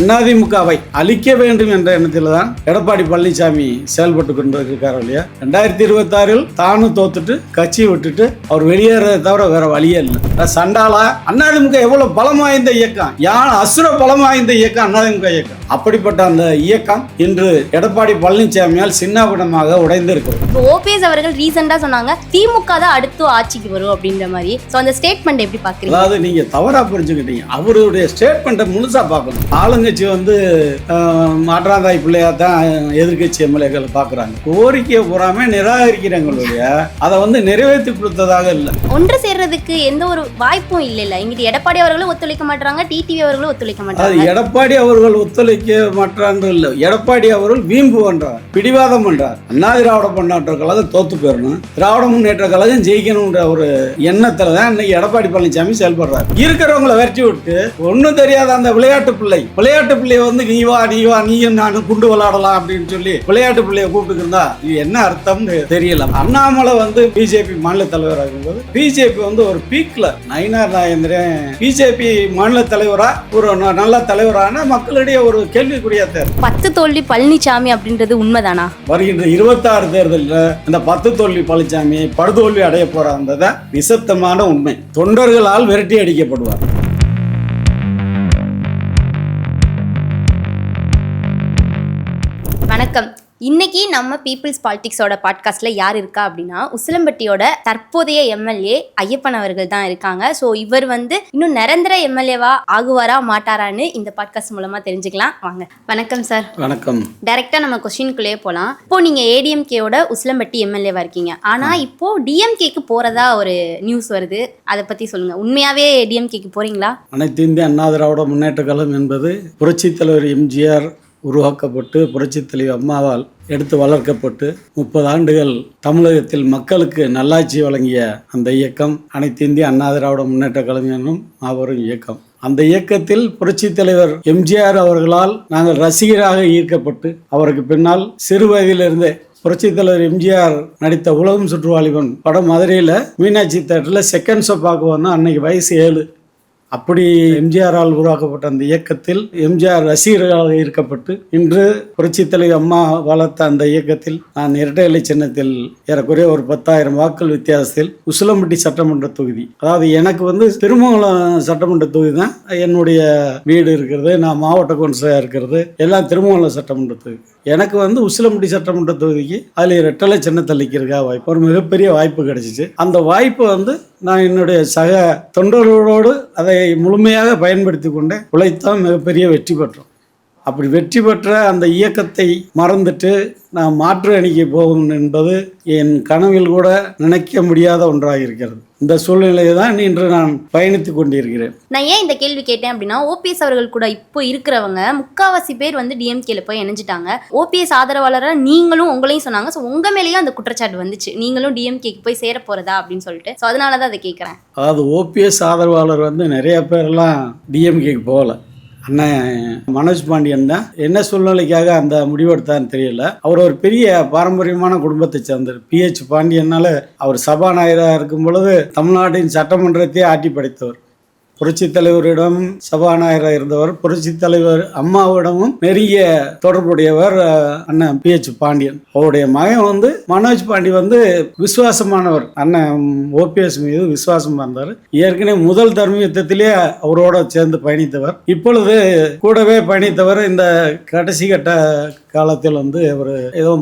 அதிமுகவை அழிக்க வேண்டும் என்ற எண்ணத்தில் தான் எடப்பாடி பழனிசாமி செயல்பட்டு கொண்டிருக்கார் இல்லையா. 2026 தானும் தோத்துட்டு கட்சியை விட்டுட்டு அவர் வெளியேறதை தவிர வேற வழியே இல்லை. சண்டாலா அதிமுக எவ்வளவு பலம் வாய்ந்த இயக்கம், அசுர பலம் வாய்ந்த இயக்கம் அதிமுக இயக்கம். அப்படிப்பட்ட அந்த இயக்கம் இன்று எடப்பாடி பழனிசாமியால் சின்னாபின்னமாக உடைந்து இருக்கிறது. ஓபிஎஸ் அவர்கள் ரீசெண்டா சொன்னாங்க திமுக தான் அடுத்து ஆட்சிக்கு வரும் அப்படின்ற மாதிரி. அந்த ஸ்டேட்மெண்ட் எப்படி பாக்குறீங்க? அதாவது நீங்க தவறா புரிஞ்சுக்கிட்டீங்க. அவருடைய ஸ்டேட்மெண்ட்டை முழுசா பார்க்கணும். ஆளுங்கட்சி மாற்றாந்தாய் பிள்ளையா தான் எதிர்கட்சி எம்எல்ஏக்கள் பாக்குறாங்க. கோரிக்கையை பூராமே நிராகரிக்கிறாங்களுடைய அதை நிறைவேற்றி கொடுத்ததாக இல்லை. ஒன்று சேர்றதுக்கு எந்த ஒரு வாய்ப்பும் இல்ல. இங்கிட்டு எடப்பாடி அவர்களும் ஒத்துழைக்க மாட்டாங்க, டிடிவி அவர்களும் ஒத்துழைக்க மாட்டாங்க. எடப்பாடி அவர்கள் ஒத்துழைக்க மாட்டாங்க இல்ல, எடப்பாடி அவர்கள் வீம்பு பண்றார், பிடிவாதம் பண்றார். அண்ணா திராவிட முன்னேற்ற கழகம் தோத்து போயிடணும், திராவிட முன்னேற்ற கழகம் ஜெயிக்கணும்ன்ற ஒரு எண்ணத்துல தான் இன்னைக்கு எடப்பாடி பழனிசாமி செயல்படுறாரு. இருக்கிறவங்களை விரட்டி விட்டு ஒன்னும் தெரியாத அந்த விளையாட்டு பிள்ளைய நீ வா நீயும் நானும் குண்டு விளையாடலாம் அப்படின்னு சொல்லி விளையாட்டு பிள்ளைய கூப்பிட்டு இருந்தா இது என்ன அர்த்தம் தெரியல. அண்ணாமலை பிஜேபி மாநில தலைவராக இருக்கும்போது பிஜேபி ஒரு பீக்ல நயினார் நாகேந்திரன் பிஜேபி மாநில தலைவரா ஒரு நல்ல தலைவரான மக்களிடையே ஒரு கேள்விக்குறியா தேர். 10 தோல்வி பழனிசாமி அப்படின்றது உண்மைதானா? வருகின்ற 26 தேர்தலில் இந்த 10 தோல்வி பழனிசாமி படுதோல்வி அடைய போறாங்க நிசப்தமான உண்மை. தொண்டர்களால் விரட்டி அடிக்கப்படுவார். வணக்கம். இன்னைக்கு நம்ம பீப்புள்ஸ் பாலிடிக்ஸோட பாட்காஸ்ட்ல யார் இருக்கா அப்படின்னா உசிலம்பட்டியோட தற்போதைய எம்எல்ஏ ஐயப்பன் அவர்கள் தான் இருக்காங்க. ஸோ இவர் இன்னும் நிரந்தர எம்எல்ஏவா ஆகுவாரா மாட்டாரான்னு இந்த பாட்காஸ்ட் மூலமா தெரிஞ்சுக்கலாம். வாங்க. வணக்கம் சார். வணக்கம். டைரக்டா நம்ம கொஸ்டின்குள்ளேயே போலாம். இப்போ நீங்க ஏடிஎம்கேயோட உசிலம்பட்டி எம்எல்ஏவா இருக்கீங்க. ஆனா இப்போ டிஎம்கேக்கு போறதா ஒரு நியூஸ் வருது, அதை பத்தி சொல்லுங்க. உண்மையாவே டிஎம்கேக்கு போறீங்களா? அனைத்து இந்திய அண்ணா திராவிட முன்னேற்ற கழகம் என்பது புரட்சி தலைவர் எம்ஜிஆர் உருவாக்கப்பட்டு புரட்சி தலைவர் அம்மாவால் எடுத்து வளர்க்கப்பட்டு 30 ஆண்டுகள் தமிழகத்தில் மக்களுக்கு நல்லாட்சி வழங்கிய அந்த இயக்கம் அனைத்து இந்திய அண்ணா திராவிட முன்னேற்ற கழகம் என்னும் மாபெரும் இயக்கம். அந்த இயக்கத்தில் புரட்சி தலைவர் எம்ஜிஆர் அவர்களால் நாங்கள் ரசிகராக ஈர்க்கப்பட்டு அவருக்கு பின்னால் சிறு வயதிலிருந்தே புரட்சி தலைவர் எம்ஜிஆர் நடித்த உலகம் சுற்றுவாலிபன் படம் மதுரையில் மீனாட்சி தேட்டரில் செகண்ட் ஷோ பார்க்க வந்தோம். அன்னைக்கு வயசு 7. அப்படி எம்ஜிஆரால் உருவாக்கப்பட்ட அந்த இயக்கத்தில் எம்ஜிஆர் ரசிகர்களாக ஈர்க்கப்பட்டு இன்று புரட்சி தலைவர் அம்மா வளர்த்த அந்த இயக்கத்தில் நான் இரட்டை இலை சின்னத்தில் ஏறக்குறைய ஒரு 10,000 வாக்குகள் வித்தியாசத்தில் உசிலம்பட்டி சட்டமன்ற தொகுதி, அதாவது எனக்கு திருமங்கலம் சட்டமன்ற தொகுதி தான் என்னுடைய வீடு இருக்கிறது, நான் மாவட்ட கவுன்சிலராக இருக்கிறது எல்லாம் திருமங்கலம் சட்டமன்ற தொகுதி. எனக்கு உசிலம்பட்டி சட்டமன்ற தொகுதிக்கு அதில் இரட்டை இலை சின்னத்தில் நிற்கிறதுக்காக வாய்ப்பு, ஒரு மிகப்பெரிய வாய்ப்பு கிடைச்சிச்சு. அந்த வாய்ப்பு நான் என்னுடைய சக தொண்டர்களோடு அதை முழுமையாக பயன்படுத்தி கொண்டு உழைத்தான் மிகப்பெரிய வெற்றி பெற்றோம். அப்படி வெற்றி பெற்ற அந்த இயக்கத்தை மறந்துட்டு நான் மாற்று அணிக்கு போகணும் என்பது என் கனவில் கூட நினைக்க முடியாத ஒன்றாக இருக்கிறது. இந்த சூழ்நிலையை தான் இன்று நான் பயணித்து கொண்டிருக்கிறேன். நான் ஏன் இந்த கேள்வி கேட்டேன் அப்படின்னா, ஓபிஎஸ் அவர்கள் கூட இப்போ இருக்கிறவங்க முக்காவாசி பேர் டிஎம்கேல போய் இணைஞ்சிட்டாங்க. ஓபிஎஸ் ஆதரவாளராக நீங்களும் உங்களையும் சொன்னாங்க. ஸோ உங்க மேலேயும் அந்த குற்றச்சாட்டு வந்துச்சு, நீங்களும் டிஎம்கேக்கு போய் சேர போறதா அப்படின்னு சொல்லிட்டு. ஸோ அதனால தான் அதை கேட்குறேன். அதாவது ஓபிஎஸ் ஆதரவாளர் நிறைய பேர்லாம் டிஎம்கேக்கு போகல. அண்ணன் மனோஜ் பாண்டியன் தான் என்ன சூழ்நிலைக்காக அந்த முடிவெடுத்தான்னு தெரியல. அவர் ஒரு பெரிய பாரம்பரியமான குடும்பத்தை சேர்ந்தவர். PH பாண்டியனால அவர் சபாநாயகராக இருக்கும் பொழுது தமிழ்நாட்டின் சட்டமன்றத்தை ஆட்டி படைத்தவர். புரட்சி தலைவரிடம் சபாநாயகராக இருந்தவர். புரட்சி தலைவர் அம்மாவிடமும் நெருங்கிய தொடர்புடையவர் அண்ணன் PH பாண்டியன். அவருடைய மகன் மனோஜ் பாண்டி விசுவாசமானவர். அண்ணன் OPS மீது விசுவாசமா இருந்தார். ஏற்கனவே முதல் தர்ம யுத்தத்திலே அவரோட சேர்ந்து பயணித்தவர். இப்பொழுது கூடவே பயணித்தவர். இந்த கடைசி கட்ட காலத்தில் அவர் ஏதோ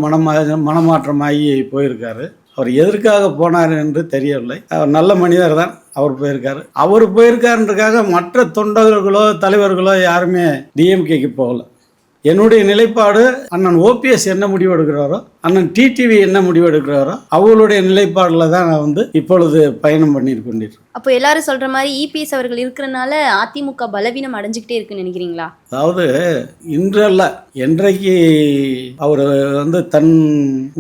மனமாற்றமாகி போயிருக்காரு. அவர் எதற்காக போனார் என்று தெரியவில்லை. அவர் நல்ல மனிதர் தான். அவர் போயிருக்காருன்றதுக்காக மற்ற தொண்டர்களோ தலைவர்களோ யாருமே டிஎம்கேக்கு போகல. என்னுடைய நிலைப்பாடு அண்ணன் OPS என்ன முடிவு எடுக்கிறாரோ, அண்ணன் டிடிவி என்ன முடிவு எடுக்கிறாரோ அவங்களுடைய நிலைப்பாடுல தான் நான் இப்பொழுது பயணம் பண்ணிட்டு கொண்டிருக்கேன். அப்போ எல்லாரும் சொல்ற மாதிரி இபிஎஸ் அவர்கள் இருக்கிறனால அதிமுக பலவீனம் அடைஞ்சுக்கிட்டே இருக்குன்னு நினைக்கிறீங்களா? அதாவது இன்றல்ல என்றைக்கு அவர் தன்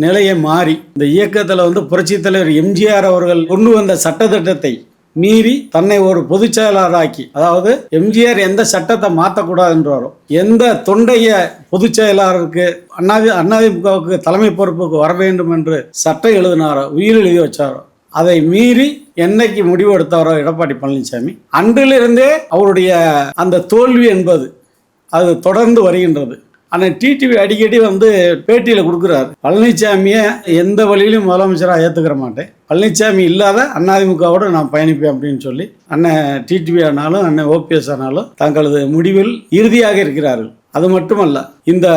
நிலையை மாறி இந்த இயக்கத்தில் புரட்சி தலைவர் எம்ஜிஆர் அவர்கள் கொண்டு வந்த சட்டத்திட்டத்தை மீறி தன்னை ஒரு பொதுச் செயலாளராக்கி, அதாவது எம்ஜிஆர் எந்த சட்டத்தை மாற்றக்கூடாதுன்றாரோ, எந்த தொண்டைய பொதுச் செயலாளருக்கு அதிமுகவுக்கு தலைமை பொறுப்புக்கு வர வேண்டும் என்று சட்டம் எழுதினாரோ, உயிர் எழுதி வச்சாரோ, அதை மீறி என்னைக்கு முடிவு எடுத்தாரோ எடப்பாடி பழனிசாமி, அன்றிலிருந்தே அவருடைய அந்த தோல்வி என்பது அது தொடர்ந்து வருகின்றது. ஆனால் டிடிவி அடிக்கடி வந்து பேட்டியில் கொடுக்குறாரு, பழனிசாமியை எந்த வழியிலும் முதலமைச்சராக ஏற்றுக்கிற மாட்டேன், பழனிசாமி இல்லாத அதிமுகவோடு நான் பயணிப்பேன் அப்படின்னு சொல்லி அண்ணன் டிடிவி ஆனாலும் அண்ணன் ஓபிஎஸ் ஆனாலும் தங்களது முடிவில் இறுதியாக இருக்கிறார்கள். அது மட்டுமல்ல, இந்த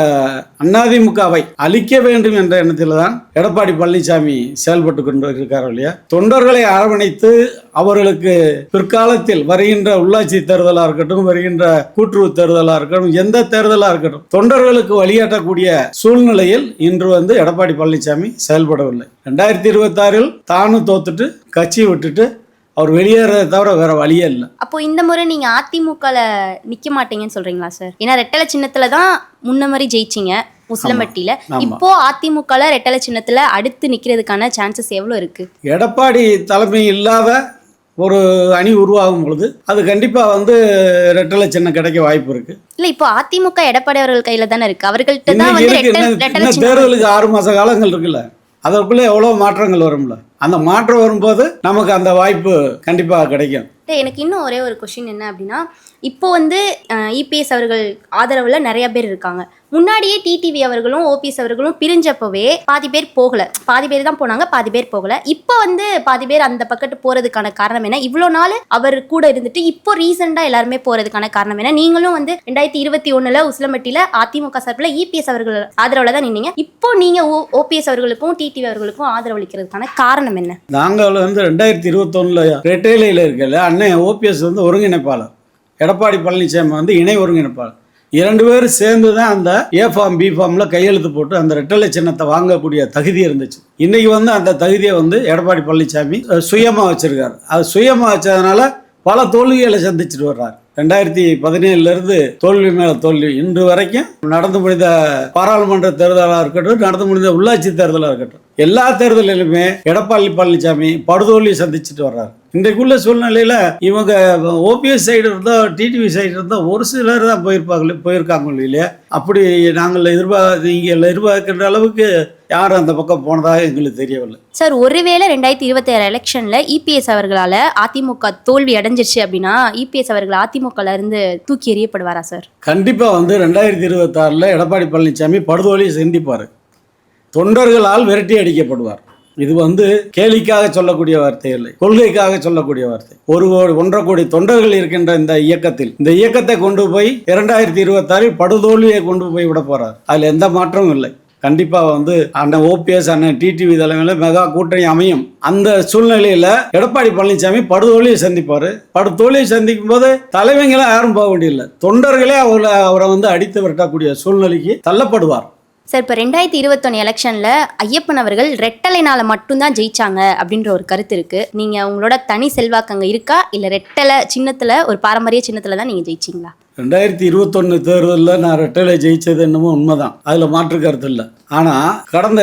அதிமுகவை அழிக்க வேண்டும் என்ற எண்ணத்தில் தான் எடப்பாடி பழனிசாமி செயல்பட்டு கொண்டு இருக்கார் இல்லையா. தொண்டர்களை அரவணைத்து அவர்களுக்கு பிற்காலத்தில் வருகின்ற உள்ளாட்சி தேர்தலாக இருக்கட்டும், வருகின்ற கூட்டுறவு தேர்தலாக இருக்கட்டும், எந்த தேர்தலாக இருக்கட்டும், தொண்டர்களுக்கு வழிகாட்டக்கூடிய சூழ்நிலையில் இன்று வந்து எடப்பாடி பழனிசாமி செயல்படவில்லை. 2026 தானும் தோத்துட்டு கட்சியை விட்டுட்டு அவர் வெளியேறதை தவிர வேற வழியே இல்லை. அப்போ இந்த முறை நீங்க அதிமுகல நிக்க மாட்டீங்கன்னு சொல்றீங்களா சார்? ஏன்னா ரெட்டலை சின்னத்துல தான் முன்ன மாதிரி ஜெயிச்சிங்க உசிலம்பட்டியில. இப்போ அதிமுகல ரெட்டலை சின்னத்துல அடுத்து நிக்கிறதுக்கான சான்சஸ் எவ்வளவு இருக்கு? எடப்பாடி தலைமை இல்லாத ஒரு அணி உருவாகும் பொழுது அது கண்டிப்பா வந்து ரெட்டலை சின்னம் கிடைக்க வாய்ப்பு இருக்கு. இல்ல, இப்போ அதிமுக எடப்பாடி அவர்கள் கையில தானே இருக்கு. அவர்கள்ட்ட தான் வந்து தேர்தலுக்கு 6 மாச காலங்கள் இருக்குல்ல, அதற்குள்ள எவ்வளவு மாற்றங்கள் வரும்ல. அந்த மாற்றம் வரும்போது நமக்கு அந்த வாய்ப்பு கண்டிப்பாக கிடைக்கும். எனக்கு இன்னும் ஒரே ஒரு கொஸ்டின் என்ன அப்படின்னா, இப்போ வந்து இபிஎஸ் அவர்கள் ஆதரவில் நிறைய பேர் இருக்காங்க. முன்னாடியே டிடிவி அவர்களும் ஓபிஎஸ் அவர்களும் பிரிஞ்சப்பவே பாதி பேர் போகலை, பாதி பேர் தான் போனாங்க, பாதி பேர் போகலை. இப்போ வந்து பாதி பேர் அந்த பக்கத்து போகிறதுக்கான காரணம் என்ன? இவ்வளோ நாள் அவர் கூட இருந்துட்டு இப்போ ரீசெண்டாக எல்லாருமே போகிறதுக்கான காரணம் என்ன? நீங்களும் வந்து 2021 உசிலம்பட்டியில் அதிமுக சார்பில் இபிஎஸ் அவர்கள் ஆதரவில் தான் நின்னீங்க. இப்போ நீங்கள் ஓபிஎஸ் அவர்களுக்கும் டிடிவி அவர்களுக்கும் ஆதரவு அளிக்கிறதுக்கான காரணம் என்ன? நாங்கள் வந்து 2021 ரெட்டையில இருக்கல அண்ணன் ஓபிஎஸ் வந்து ஒருங்கிணைப்பாளர், எடப்பாடி பழனிசாமி வந்து இணை ஒருங்கிணைப்பாளர். 2 பேரும் சேர்ந்து தான் அந்த ஏ ஃபார்ம் பி ஃபார்மில் கையெழுத்து போட்டு அந்த ரெட்டலை சின்னத்தை வாங்கக்கூடிய தகுதி இருந்துச்சு. இன்னைக்கு வந்து அந்த தகுதியை வந்து எடப்பாடி பழனிசாமி சுயமாக வச்சிருக்காரு. அது சுயமாக வச்சதுனால பல தோல்விகளை சந்திச்சுட்டு வர்றாரு. 2017 தோல்வி மேல தோல்வி இன்று வரைக்கும் நடந்து முடிந்த பாராளுமன்ற தேர்தலாக இருக்கட்டும், நடந்து முடிந்த உள்ளாட்சி தேர்தலாக இருக்கட்டும், எல்லா தேர்தலிலுமே எடப்பாடி பழனிசாமி படுதோல்வி சந்திச்சுட்டு வர்றாரு. இன்றைக்குள்ள சூழ்நிலையில இவங்க ஓபிஎஸ் சைடு இருந்தா டிடிவி சைடு இருந்தா ஒரு சிலர் தான் போயிருக்காங்க இல்லையா. அப்படி நாங்கள் எதிர்பார்க்கின்ற அளவுக்கு யாரும் அந்த பக்கம் போனதாக எங்களுக்கு தெரியவில்லை சார். ஒருவேளை 2027 எலெக்ஷன்ல இபிஎஸ் அவர்களால அதிமுக தோல்வி அடைஞ்சிருச்சு அப்படின்னா இபிஎஸ் அவர்கள் அதிமுகல இருந்து தூக்கி எறியப்படுவாரா சார்? கண்டிப்பா வந்து 2026 எடப்பாடி பழனிசாமி படுதோல்வி சந்திப்பாரு, தொண்டர்களால் விரட்டி அடிக்கப்படுவார். இது வந்து கேலிக்காக சொல்லக்கூடிய வார்த்தை இல்லை, கொள்கைக்காக சொல்லக்கூடிய வார்த்தை. 1.5 கோடி தொண்டர்கள் இருக்கின்ற இந்த இயக்கத்தை கொண்டு போய் 2026 படுதோல்வியை கொண்டு போய் விட போறார். அதுல எந்த மாற்றமும் இல்லை. கண்டிப்பா வந்து அண்ணன் ஓபிஎஸ் அண்ணன் டிடிவி தலைமையில மெகா கூட்டணி அமையும். அந்த சூழ்நிலையில எடப்பாடி பழனிசாமி படுதோல்வியை சந்திப்பாரு. படுதோல்வியை சந்திக்கும் போது தலைவங்களே யாரும் போக வேண்டியதில்லை, தொண்டர்களே அவரை வந்து அடித்து விரட்டக்கூடிய சூழ்நிலைக்கு தள்ளப்படுவார். சார், இப்போ 2021 எலெக்ஷனில் ஐயப்பன் அவர்கள் ரெட்டலைனால மட்டும்தான் ஜெயிச்சாங்க அப்படின்ற ஒரு கருத்து இருக்குது. நீங்கள் உங்களோட தனி செல்வாக்கு அங்கே இருக்கா, இல்லை ரெட்டலை சின்னத்தில் ஒரு பாரம்பரிய சின்னத்தில் தான் நீங்கள் ஜெயிச்சிங்களா? 2021 தேர்தலில் நான் ரெட்டலை ஜெயிச்சது என்னமோ உண்மைதான், அதில் மாற்று கருத்து இல்லை. ஆனால் கடந்த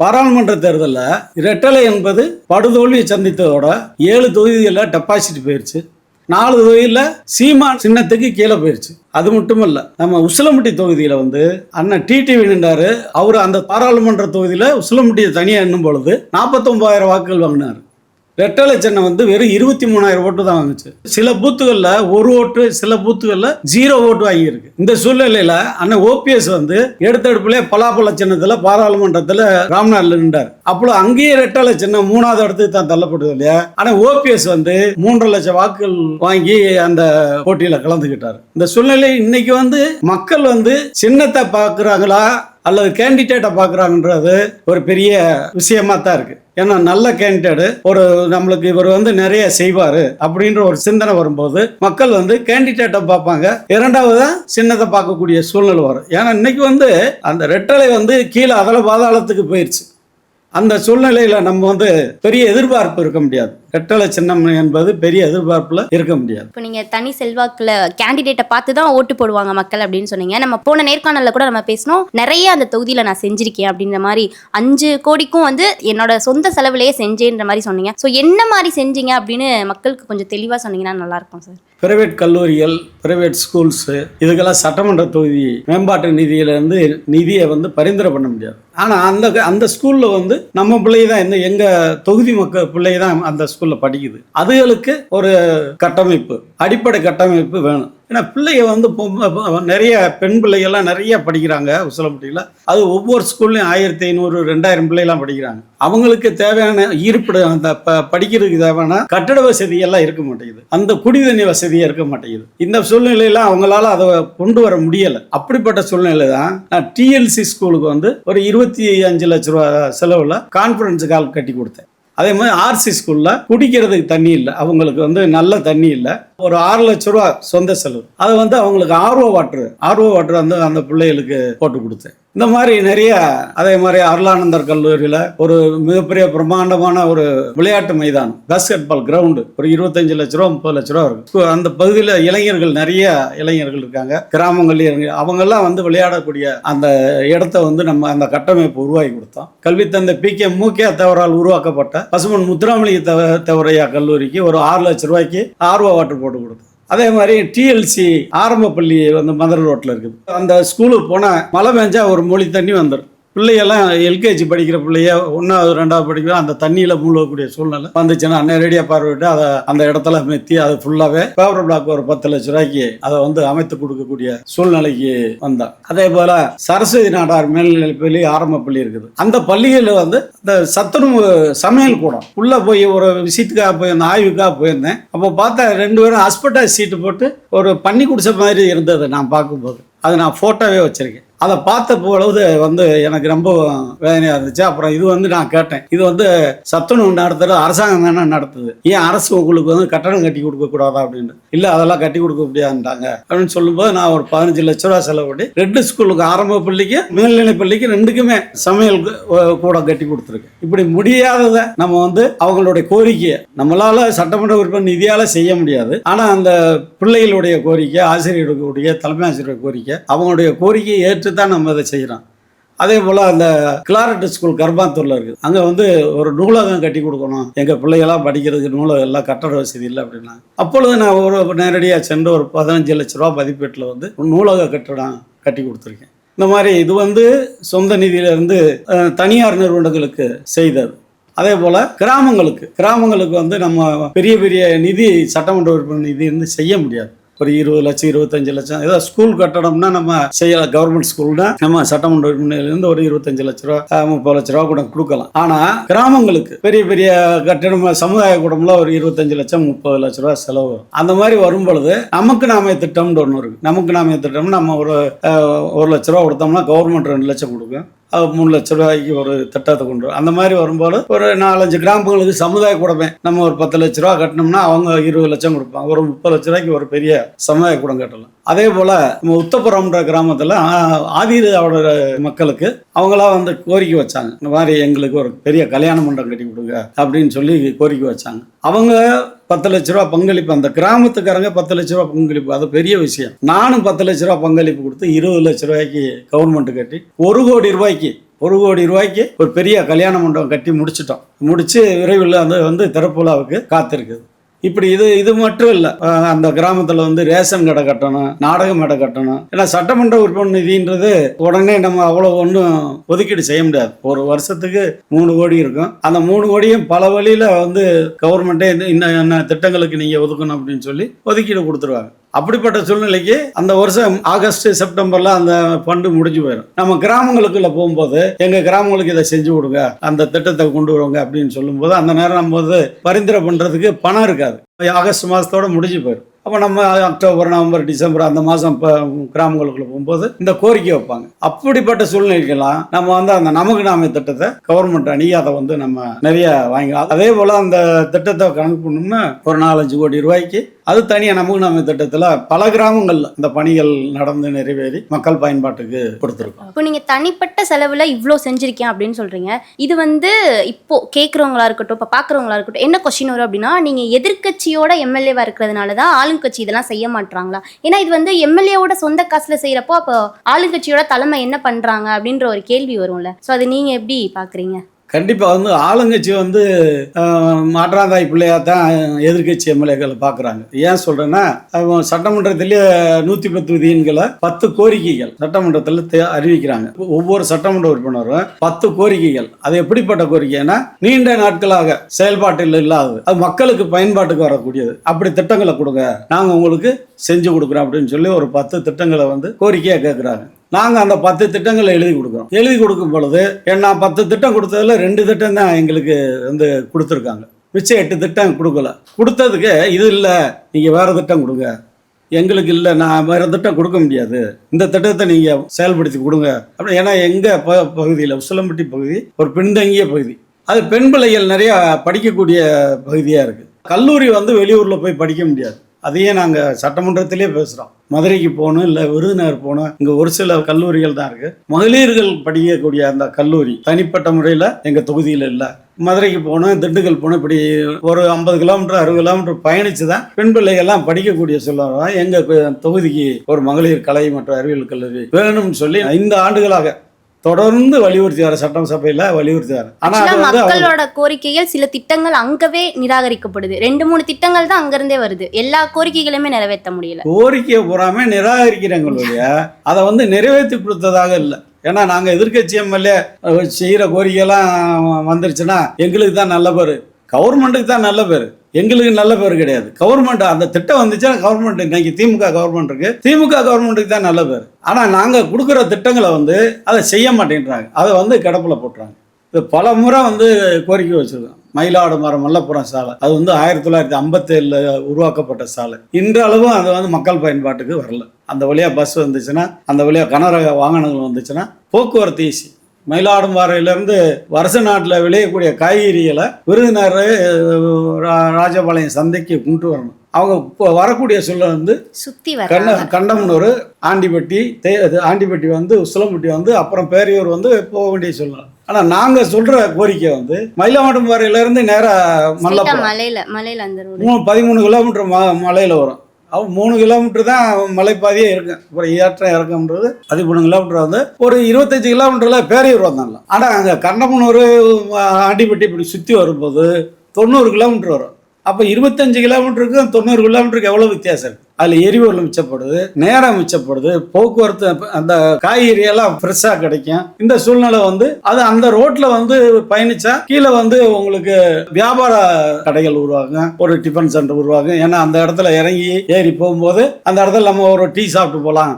பாராளுமன்ற தேர்தலில் ரெட்டலை என்பது படுதோல்வியை சந்தித்ததோட 7 தொகுதிகளில் டெபாசிட் போயிடுச்சு, 4 தொகுதியில் சீமான் சின்னத்துக்கு கீழே போயிடுச்சு. அது மட்டும் இல்ல, நம்ம உசிலம்பட்டி தொகுதியில வந்து அண்ணன் டிடிவி நின்றாரு. அவரு அந்த பாராளுமன்ற தொகுதியில உசிலம்பட்டியை தனியா எண்ணும் பொழுது 49,000 வாக்குகள் வாங்கினாரு. ரெட்டலை சின்னம் வந்து வெறும் 23,000 ஓட்டு தான் வாங்குச்சு. சில பூத்துகள்ல 1 ஓட்டு, சில பூத்துகள்ல 0 ஓட்டு வாங்கியிருக்கு. இந்த சூழ்நிலையில அண்ணன் ஓபிஎஸ் வந்து எடுத்தடுப்புல பலாப்பழ சின்னத்துல பாராளுமன்றத்துல ராம்நாத்ல நின்றார். அப்போ அங்கேயே ரெட்டலை சின்னம் 3வது இடத்துக்கு தான் தள்ளப்படுது இல்லையா. ஆனா ஓபிஎஸ் வந்து 3.5 லட்சம் வாக்குகள் வாங்கி அந்த போட்டியில கலந்துகிட்டாரு. இந்த சூழ்நிலை இன்னைக்கு வந்து மக்கள் வந்து சின்னத்தை பாக்குறாங்களா அல்லது கேண்டிடேட்டை பார்க்குறாங்கன்றது ஒரு பெரிய விஷயமா தான் இருக்கு. ஏன்னா நல்ல கேண்டிடேட் ஒரு நம்மளுக்கு இவர் வந்து நிறைய செய்வார் அப்படின்ற ஒரு சிந்தனை வரும்போது மக்கள் வந்து கேண்டிடேட்டை பார்ப்பாங்க, 2வது சின்னத்தை பார்க்கக்கூடிய சூழ்நிலை வரும். ஏன்னா இன்னைக்கு வந்து அந்த ரெட்டலை வந்து கீழே அதல பாதாளத்துக்கு போயிடுச்சு. அந்த சூழ்நிலையில் நம்ம வந்து பெரிய எதிர்பார்ப்பு இருக்க முடியாது. ரெட்டலை சின்னம் என்பது பெரிய எதிர்பார்ப்புல இருக்க முடியாது. இப்போ நீங்க தனி செல்வாக்குல கேண்டிடேட்டை பார்த்து தான் ஓட்டு போடுவாங்க மக்கள் அப்படின்னு சொன்னீங்க. நம்ம போன நேர்காணல்ல கூட நம்ம பேசணும், நிறைய அந்த தொகுதியில நான் செஞ்சிருக்கேன் அப்படின்ற மாதிரி 5 கோடிக்கும் வந்து என்னோட சொந்த செலவுலேயே செஞ்சேன்ற மாதிரி சொன்னீங்க. ஸோ என்ன மாதிரி செஞ்சீங்க அப்படின்னு மக்களுக்கு கொஞ்சம் தெளிவா சொன்னீங்கன்னா நல்லா இருக்கும் சார். பிரைவேட் கல்லூரிகள், பிரைவேட் ஸ்கூல்ஸு, இதுக்கெல்லாம் சட்டமன்ற தொகுதி மேம்பாட்டு நிதியிலேருந்து நிதியை வந்து பரிந்துரை பண்ண முடியாது. ஆனால் அந்த ஸ்கூலில் வந்து நம்ம பிள்ளை தான், எங்கள் தொகுதி மக்கள் பிள்ளை தான் அந்த ஸ்கூலில் படிக்குது. அதுகளுக்கு ஒரு கட்டமைப்பு, அடிப்படை கட்டமைப்பு வேணும். ஏன்னா பிள்ளைங்க வந்து நிறைய பெண் பிள்ளைகள்லாம் நிறைய படிக்கிறாங்க உசிலம்பட்டியில். அது ஒவ்வொரு ஸ்கூல்லையும் 1500 2000 பிள்ளைலாம் படிக்கிறாங்க. அவங்களுக்கு தேவையான இருப்பிடம், அந்த படிக்கிறதுக்கு தேவையான கட்டட வசதியெல்லாம் இருக்க மாட்டேங்குது, அந்த குடிதண்ணி வசதியாக இருக்க மாட்டேங்குது. இந்த சூழ்நிலையெல்லாம் அவங்களால அதை கொண்டு வர முடியலை. அப்படிப்பட்ட சூழ்நிலை தான் நான் டிஎல்சி ஸ்கூலுக்கு வந்து ஒரு 25 லட்ச ரூபா செலவில் கான்ஃபரன்ஸ் ஹால் கட்டி கொடுத்தேன். அதே மாதிரி ஆர்சி ஸ்கூலில் குடிக்கிறதுக்கு தண்ணி இல்லை, அவங்களுக்கு வந்து நல்ல தண்ணி இல்லை. ஒரு 6 லட்ச ரூபா சொந்த செலவு. அதை வந்து அவங்களுக்கு ஆர்ஓ வாட்டர் வந்து அந்த பிள்ளைகளுக்கு போட்டு கொடுத்தேன். இந்த மாதிரி நிறைய. அதே மாதிரி அருளானந்தர் கல்லூரியில் ஒரு மிகப்பெரிய பிரம்மாண்டமான ஒரு விளையாட்டு மைதானம், பாஸ்கெட் பால் கிரவுண்டு, ஒரு 25 லட்ச ரூபா 30 லட்ச ரூபா இருக்கு. அந்த பகுதியில் இளைஞர்கள், நிறைய இளைஞர்கள் இருக்காங்க, கிராமங்கள்லேயும் அவங்கெல்லாம் வந்து விளையாடக்கூடிய அந்த இடத்த வந்து நம்ம அந்த கட்டமைப்பு உருவாக்கி கொடுத்தோம். கல்வி தந்தை PK மூக்கியா தேவரால் உருவாக்கப்பட்ட பசுமன் முத்துராமலிங்க தேவரையா கல்லூரிக்கு ஒரு 6 லட்ச ரூபாய்க்கு ஆர்ஓ வாட்டர் போட்டு கொடுத்தோம். அதே மாதிரி டிஎல்சி ஆரம்ப பள்ளி வந்து மதுரை ரோட்டில் இருக்குது. அந்த ஸ்கூலுக்கு போனால் மழை பெஞ்சா ஒரு மொழி தண்ணி வந்துடும். பிள்ளையெல்லாம் LKG படிக்கிற பிள்ளைய 1வது 2வது படிக்கிற அந்த தண்ணியில் மூழ்கக்கூடிய சூழ்நிலை வந்துச்சுன்னா நேரடியாக பார்வையிட்டு அதை அந்த இடத்துல மெத்தி அதை ஃபுல்லாகவே பேப்பர் பிளாக் ஒரு 10 லட்ச ரூபாய்க்கு அதை வந்து அமைத்து கொடுக்கக்கூடிய சூழ்நிலைக்கு வந்தான். அதே போல் சரஸ்வதி நாடார் மேல்நிலைப்பள்ளி ஆரம்ப பள்ளி இருக்குது. அந்த பள்ளிகளில் வந்து இந்த சத்துணவு சமையல் கூடம் உள்ளே போய் ஒரு விசிட்டுக்காக போயிருந்தேன், ஆய்வுக்காக போயிருந்தேன். அப்போ பார்த்தா 2 பேரும் ஹாஸ்பிட்டல் சீட்டு போட்டு ஒரு பண்ணி குடிச்ச மாதிரி இருந்தது. நான் பார்க்கும்போது அதை நான் ஃபோட்டோவே வச்சுருக்கேன். அதை பார்த்த பொழுது வந்து எனக்கு ரொம்ப வேதனையாக இருந்துச்சு. அப்புறம் இது வந்து நான் கேட்டேன், இது வந்து சத்துணவு நடத்துறது அரசாங்கம் தானே நடத்துது, ஏன் அரசு உங்களுக்கு வந்து கட்டணம் கட்டி கொடுக்கக்கூடாதா அப்படின்னு. இல்லை அதெல்லாம் கட்டி கொடுக்க முடியாதுட்டாங்க அப்படின்னு சொல்லும்போது நான் ஒரு 15 லட்ச ரூபா செலவு பண்ணி 2 ஸ்கூலுக்கு, ஆரம்ப பள்ளிக்கு மேல்நிலை பள்ளிக்கு 2க்குமே சமையல் கூட கட்டி கொடுத்துருக்கேன். இப்படி முடியாததை நம்ம வந்து அவங்களுடைய கோரிக்கையை நம்மளால சட்டமன்ற உறுப்பினர் நிதியால் செய்ய முடியாது. ஆனால் அந்த பிள்ளைகளுடைய கோரிக்கை, ஆசிரியர்களுடைய தலைமை ஆசிரியர் கோரிக்கை, அவங்களுடைய கோரிக்கையை ஏற்று தான் நம்ம இதை செய்கிறோம். அதே போல் அந்த கிளாரட் ஸ்கூல் கர்பாத்தூரில் இருக்குது. அங்கே வந்து ஒரு நூலகம் கட்டி கொடுக்கணும், எங்கள் பிள்ளைகளாம் படிக்கிறதுக்கு நூலகம் எல்லாம் கட்டட வசதி இல்லை அப்படின்னா. அப்பொழுது நான் ஒரு நேரடியாக சென்று ஒரு 15 லட்ச ரூபா மதிப்பீட்டில் வந்து ஒரு நூலக கட்டடம் கட்டி கொடுத்துருக்கேன். இந்த மாதிரி இது வந்து சொந்த நிதியிலிருந்து தனியார் நிறுவனங்களுக்கு செய்தது. அதே போல் கிராமங்களுக்கு வந்து நம்ம பெரிய பெரிய நிதி, சட்டமன்ற உறுப்பினர் நிதி வந்து செய்ய முடியாது. ஒரு 20 லட்சம் 25 லட்சம் ஏதாவது ஸ்கூல் கட்டடம்னா நம்ம செய்யலாம். கவர்மெண்ட் ஸ்கூல்னா நம்ம சட்டமன்ற உறுப்பினர்லேருந்து ஒரு 25 லட்ச ரூபா 30 லட்ச ரூபா கூட கொடுக்கலாம். ஆனால் கிராமங்களுக்கு பெரிய பெரிய கட்டடம், சமுதாய கூடம்ல ஒரு 25 லட்சம் 30 லட்ச ரூபா செலவு. அந்த மாதிரி வரும் பொழுது நமக்கு நாமே திட்டம்னு ஒன்று இருக்கு. நமக்கு நாமே திட்டம் நம்ம ஒரு 1 லட்ச ரூபா கொடுத்தோம்னா கவர்மெண்ட் 2 லட்சம் கொடுக்கும். 3 லட்ச ரூபாய்க்கு ஒரு திட்டத்தை கொண்டு வரும். அந்த மாதிரி வரும்போது ஒரு 4-5 கிராமங்களுக்கு சமுதாய கூடமே நம்ம ஒரு 10 லட்ச ரூபா கட்டினோம்னா அவங்க 20 லட்சம் கொடுப்பாங்க. ஒரு 30 லட்ச ரூபாய்க்கு ஒரு பெரிய சமுதாய கூடம் கட்டலாம். அதே போல் நம்ம உத்தப்புறம்ன்ற கிராமத்தில் ஆதிதிராவிடர் மக்களுக்கு அவங்களாம் வந்து கோரிக்கை வச்சாங்க, இந்த மாதிரி எங்களுக்கு ஒரு பெரிய கல்யாண மண்டபம் கட்டி கொடுங்க அப்படின்னு சொல்லி கோரிக்கை வச்சாங்க. அவங்க 10 லட்ச ரூபா பங்களிப்பு, அந்த கிராமத்துக்காரங்க 10 லட்ச ரூபா பங்களிப்பு, அது பெரிய விஷயம். நானும் 10 லட்ச ரூபா பங்களிப்பு கொடுத்து 20 லட்ச ரூபாய்க்கு கவர்மெண்ட் கட்டி 1 கோடி ரூபாய்க்கு ஒரு பெரிய கல்யாண மண்டபம் கட்டி முடிச்சு விரைவில் வந்து திறப்பு விழாவுக்கு காத்திருக்குது. இப்படி இது மட்டும் இல்லை, அந்த கிராமத்தில் வந்து ரேஷன் கடை கட்டணும், நாடக மேடை கட்டணும். ஏன்னா சட்டமன்ற உறுப்பினர் நிதின்றது உடனே நம்ம அவ்வளோ ஒன்றும் ஒதுக்கீடு செய்ய முடியாது. ஒரு வருஷத்துக்கு 3 கோடி இருக்கும். அந்த 3 கோடியும் பல வழியில் வந்து கவர்மெண்ட்டே இன்ன திட்டங்களுக்கு நீங்கள் ஒதுக்கணும் அப்படின்னு சொல்லி ஒதுக்கீடு கொடுத்துருவாங்க. அப்படிப்பட்ட சூழ்நிலைக்கு அந்த வருஷம் ஆகஸ்ட் செப்டம்பர்ல அந்த ஃபண்டு முடிஞ்சு போயிடும். நம்ம கிராமங்களுக்குள்ள போகும்போது எங்க கிராமங்களுக்கு இதை செஞ்சு கொடுங்க, அந்த திட்டத்தை கொண்டு வருவாங்க அப்படின்னு சொல்லும்போது அந்த நேரம் நம்ம வந்து பரிந்துரை பண்றதுக்கு பணம் இருக்காது. ஆகஸ்ட் மாசத்தோட முடிஞ்சு போயிடும். அப்போ நம்ம அக்டோபர் நவம்பர் டிசம்பர் அந்த மாதம் இப்போ கிராமங்களுக்குள்ள போகும்போது இந்த கோரிக்கை வைப்பாங்க. அப்படிப்பட்ட சூழ்நிலைக்கெல்லாம் நம்ம வந்து அந்த நமக்கு நாமே திட்டத்தை கவர்மெண்ட் அணுகி அதை வந்து நம்ம நிறைய வாங்கிக்கலாம். அதே போல் அந்த திட்டத்தை கணக்கு பண்ணோம்னா ஒரு 4-5 கோடி ரூபாய்க்கு அது தனியாக நமக்கு நாமே திட்டத்தில் பல கிராமங்களில் இந்த பணிகள் நடந்து நிறைவேறி மக்கள் பயன்பாட்டுக்கு கொடுத்துருக்கோம். இப்போ நீங்கள் தனிப்பட்ட செலவில் இவ்வளோ செஞ்சுருக்கேன் அப்படின்னு சொல்கிறீங்க. இது வந்து இப்போ கேட்குறவங்களா இருக்கட்டும், இப்போ பார்க்குறவங்களா இருக்கட்டும், என்ன கொஸ்டின் வரும் அப்படின்னா, நீங்கள் எதிர்கட்சியோட எம்எல்ஏவாக இருக்கிறதுனால தான் ஆளுங்கட்சி இதெல்லாம் செய்ய மாட்டாங்களா? ஏன்னா இது வந்து எம்எல்ஏவோட சொந்த காசில் செய்கிறப்போ அப்போ ஆளுங்கட்சியோட தலைமை என்ன பண்ணுறாங்க அப்படின்ற ஒரு கேள்வி வரும்ல. ஸோ அது நீங்கள் எப்படி பார்க்குறீங்க? கண்டிப்பாக வந்து ஆளுங்கட்சி வந்து மாற்றாந்தாய் பிள்ளையா தான் எதிர்கட்சி எம்எல்ஏக்களை பார்க்குறாங்க. ஏன் சொல்கிறேன்னா, சட்டமன்றத்திலேயே 110 விதிகளை 10 கோரிக்கைகள் சட்டமன்றத்தில் அறிவிக்கிறாங்க. ஒவ்வொரு சட்டமன்ற உறுப்பினரும் 10 கோரிக்கைகள். அது எப்படிப்பட்ட கோரிக்கைன்னா, நீண்ட நாட்களாக செயல்பாட்டில் இல்லாதது, அது மக்களுக்கு பயன்பாட்டுக்கு வரக்கூடியது. அப்படி திட்டங்களை கொடுங்க, நாங்கள் உங்களுக்கு செஞ்சு கொடுக்குறோம் அப்படின்னு சொல்லி ஒரு 10 திட்டங்களை வந்து கோரிக்கையாக கேட்குறாங்க. நாங்கள் அந்த 10 திட்டங்களை எழுதி கொடுக்குறோம். எழுதி கொடுக்கும் பொழுது நான் 10 திட்டம் கொடுத்ததில் 2 திட்டம் தான் எங்களுக்கு வந்து கொடுத்துருக்காங்க. மிச்சம் 8 திட்டம் கொடுக்கல. கொடுத்ததுக்கு இது இல்லை, நீங்கள் வேறு திட்டம் கொடுங்க, எங்களுக்கு இல்லை, நான் வேறு திட்டம் கொடுக்க முடியாது, இந்த திட்டத்தை நீங்கள் செயல்படுத்தி கொடுங்க அப்படி. ஏன்னா எங்கள் பகுதியில் உசிலம்பட்டி பகுதி ஒரு பின்தங்கிய பகுதி, அது பெண் பிள்ளைகள் நிறையா படிக்கக்கூடிய பகுதியாக இருக்குது. கல்லூரி வந்து வெளியூரில் போய் படிக்க முடியாது. அதையே நாங்கள் சட்டமன்றத்திலே பேசுகிறோம். மதுரைக்கு போகணும், இல்லை விருதுநகர் போகணும். இங்கே ஒரு சில கல்லூரிகள் தான் இருக்குது. மகளிர்கள் படிக்கக்கூடிய அந்த கல்லூரி தனிப்பட்ட முறையில் எங்கள் தொகுதியில் இல்லை. மதுரைக்கு போகணும், திண்டுக்கல் போகணும், இப்படி ஒரு 50 கிலோமீட்டர் 60 கிலோமீட்டர் பயணித்து தான் பெண் பிள்ளைகள்லாம் படிக்கக்கூடிய சொல்லுவாங்க. எங்கள் தொகுதிக்கு ஒரு மகளிர் கலை மற்றும் அறிவியல் கல்லூரி வேணும்னு சொல்லி 5 ஆண்டுகளாக தொடர்ந்து வலியுறுத்தி வர, சட்டசபையில வலியுறுத்தி வர. ஆனா மக்களோட கோரிக்கைகள் சில திட்டங்கள் அங்கவே நிராகரிக்கப்படுது. 2-3 திட்டங்கள் தான் அங்கிருந்தே வருது. எல்லா கோரிக்கைகளுமே நிறைவேற்ற முடியல. கோரிக்கையை பூராமே நிராகரிக்கிறாங்களுடைய அதை வந்து நிறைவேற்றி கொடுத்ததாக இல்லை. ஏன்னா நாங்கள் எதிர்கட்சி எம்எல்ஏ செய்கிற கோரிக்கையெல்லாம் வந்துருச்சுன்னா எங்களுக்கு தான் நல்ல பேர், கவர்மெண்ட்டுக்கு தான் நல்ல பேர், எங்களுக்கு நல்ல பேர் கிடையாது. கவர்மெண்ட் அந்த திட்டம் வந்துச்சுன்னா கவர்மெண்ட், இன்னைக்கு திமுக கவர்மெண்ட் இருக்கு, திமுக கவர்மெண்ட்டுக்கு தான் நல்ல பேர். ஆனால் நாங்கள் கொடுக்குற திட்டங்களை வந்து அதை செய்ய மாட்டேன்றாங்க, அதை வந்து கிடப்பில் போட்டுறாங்க. இது பல முறை வந்து கோரிக்கை வச்சுருக்கோம். மயிலாடுமரம் மல்லப்புரம் சாலை, அது வந்து 1957 உருவாக்கப்பட்ட சாலை. இன்றளவும் அது வந்து மக்கள் பயன்பாட்டுக்கு வரல. அந்த வழியாக பஸ் வந்துச்சுன்னா, அந்த வழியாக கனரக வாகனங்கள் வந்துச்சுன்னா போக்குவரத்து ஈஸி. மயிலாடும்பாறையிலேருந்து வருஷ நாட்டில் விளையக்கூடிய காய்கறிகளை விருதுநகர் ராஜபாளையம் சந்தைக்கு கொண்டு வரணும். அவங்க இப்போ வரக்கூடிய சொல்ல வந்து சுற்றி கண்டமனூர், ஆண்டிப்பட்டி வந்து உசிலம்பட்டி வந்து அப்புறம் பேரையூர் வந்து போக வேண்டிய சொல்லலாம். ஆனால் நாங்கள் சொல்கிற கோரிக்கை வந்து மயிலாடும்பாறையிலேருந்து நேராக மலையில் 13 கிலோமீட்டர் மலையில் வரும். அவன் 3 கிலோமீட்டர் தான் மலைப்பாதையே இருக்கும். அப்புறம் ஏற்றம் இறக்கம்ன்றது 13 கிலோமீட்டர் வந்து ஒரு 25 கிலோமீட்டரில் பேரையூர் வந்தாங்களாம். ஆனால் அங்கே கண்டமனூர் ஆண்டிப்பட்டி இப்படி சுற்றி வரும்போது 90 கிலோமீட்டர் வரும். அப்போ 25 கிலோமீட்டருக்கும் 90 கிலோமீட்டருக்கு எவ்வளோ வித்தியாசம் இருக்குது. அதில் எரிபொருள் மிச்சப்படுது, நேரம் மிச்சப்படுது, போக்குவரத்து அந்த காய்கறியெல்லாம் ஃப்ரெஷ்ஷாக கிடைக்கும். இந்த சூழ்நிலை வந்து அது அந்த ரோட்டில் வந்து பயணிச்சா கீழே வந்து உங்களுக்கு வியாபார கடைகள் உருவாகுங்க, ஒரு டிஃபன் சென்டர் உருவாகும். ஏன்னா அந்த இடத்துல இறங்கி ஏறி போகும்போது அந்த இடத்துல நம்ம ஒரு டீ சாப்பிட்டு போகலாம்,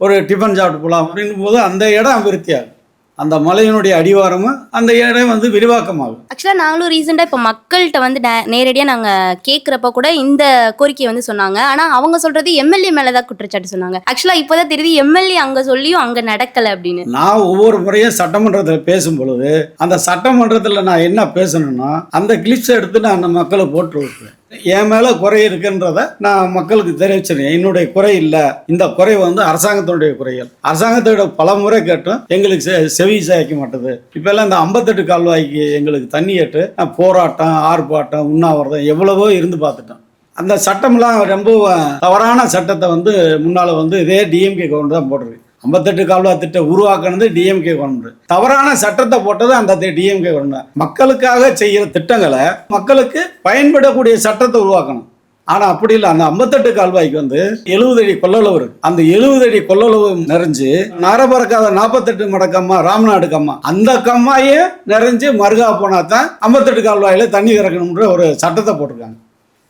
ஒரு டிஃபன் சாப்பிட்டு போகலாம் அப்படின்னும் போது அந்த இடம் அபிவிருத்தியாகும். அந்த மலையினுடைய அடிவாரமும் அந்த இடம் வந்து விரிவாக்கமாகும். ஆக்சுவலாக நாங்களும் ரீசெண்டாக இப்போ மக்கள்கிட்ட வந்து நேரடியாக நாங்கள் கேட்குறப்ப கூட இந்த கோரிக்கையை வந்து சொன்னாங்க. ஆனால் அவங்க சொல்கிறது எம்எல்ஏ மேலே தான் குற்றச்சாட்டு சொன்னாங்க. ஆக்சுவலாக இப்போ தான் தெரியுது எம்எல்ஏ அங்கே சொல்லியும் அங்கே நடக்கலை அப்படின்னு. நான் ஒவ்வொரு முறையும் சட்டமன்றத்தில் பேசும் பொழுது அந்த சட்டமன்றத்தில் நான் என்ன பேசணும்னா அந்த கிளிப்ஸ் எடுத்து நான் அந்த மக்களை போட்டு விட்டுருவேன். என் மேலே குறை இருக்குன்றத நான் மக்களுக்கு தெரிவிச்சிருக்கேன். என்னுடைய குறை இல்லை, இந்த குறை வந்து அரசாங்கத்தினுடைய குறைகள். அரசாங்கத்தோட பல முறை கேட்டும் எங்களுக்கு செவி சாய்க்க மாட்டேது. இப்போல்லாம் இந்த 58 கால்வாய்க்கு எங்களுக்கு தண்ணி கேட்டு போராட்டம், ஆர்ப்பாட்டம், உண்ணாவிரதம் எவ்வளவோ இருந்து பார்த்துட்டோம். அந்த சட்டம்லாம் ரொம்ப தவறான சட்டத்தை வந்து முன்னால் வந்து இதே டிஎம்கே கவர்மெண்ட் தான் போட்டிருக்கு. 58 கால்வாய் திட்டம் உருவாக்குனது டிஎம்கே கவர்மெண்ட். தவறான சட்டத்தை போட்டது அந்த டிஎம்கே கவர்மெண்ட். மக்களுக்காக செய்கிற திட்டங்களை மக்களுக்கு பயன்படக்கூடிய சட்டத்தை உருவாக்கணும். ஆனால் அப்படி இல்லை. அந்த 58 கால்வாய்க்கு வந்து 70 அடி கொள்ளளவு இருக்கு. அந்த 70 அடி கொள்ளளவு நிறைஞ்சு நரபறக்காத 48 மடக்கம்மா ராமநாடு கம்மா, அந்த கம்மாயே நிறைஞ்சு மருகா போனா தான் 58 கால்வாயில தண்ணி திறக்கணும்ன்ற ஒரு சட்டத்தை போட்டிருக்காங்க.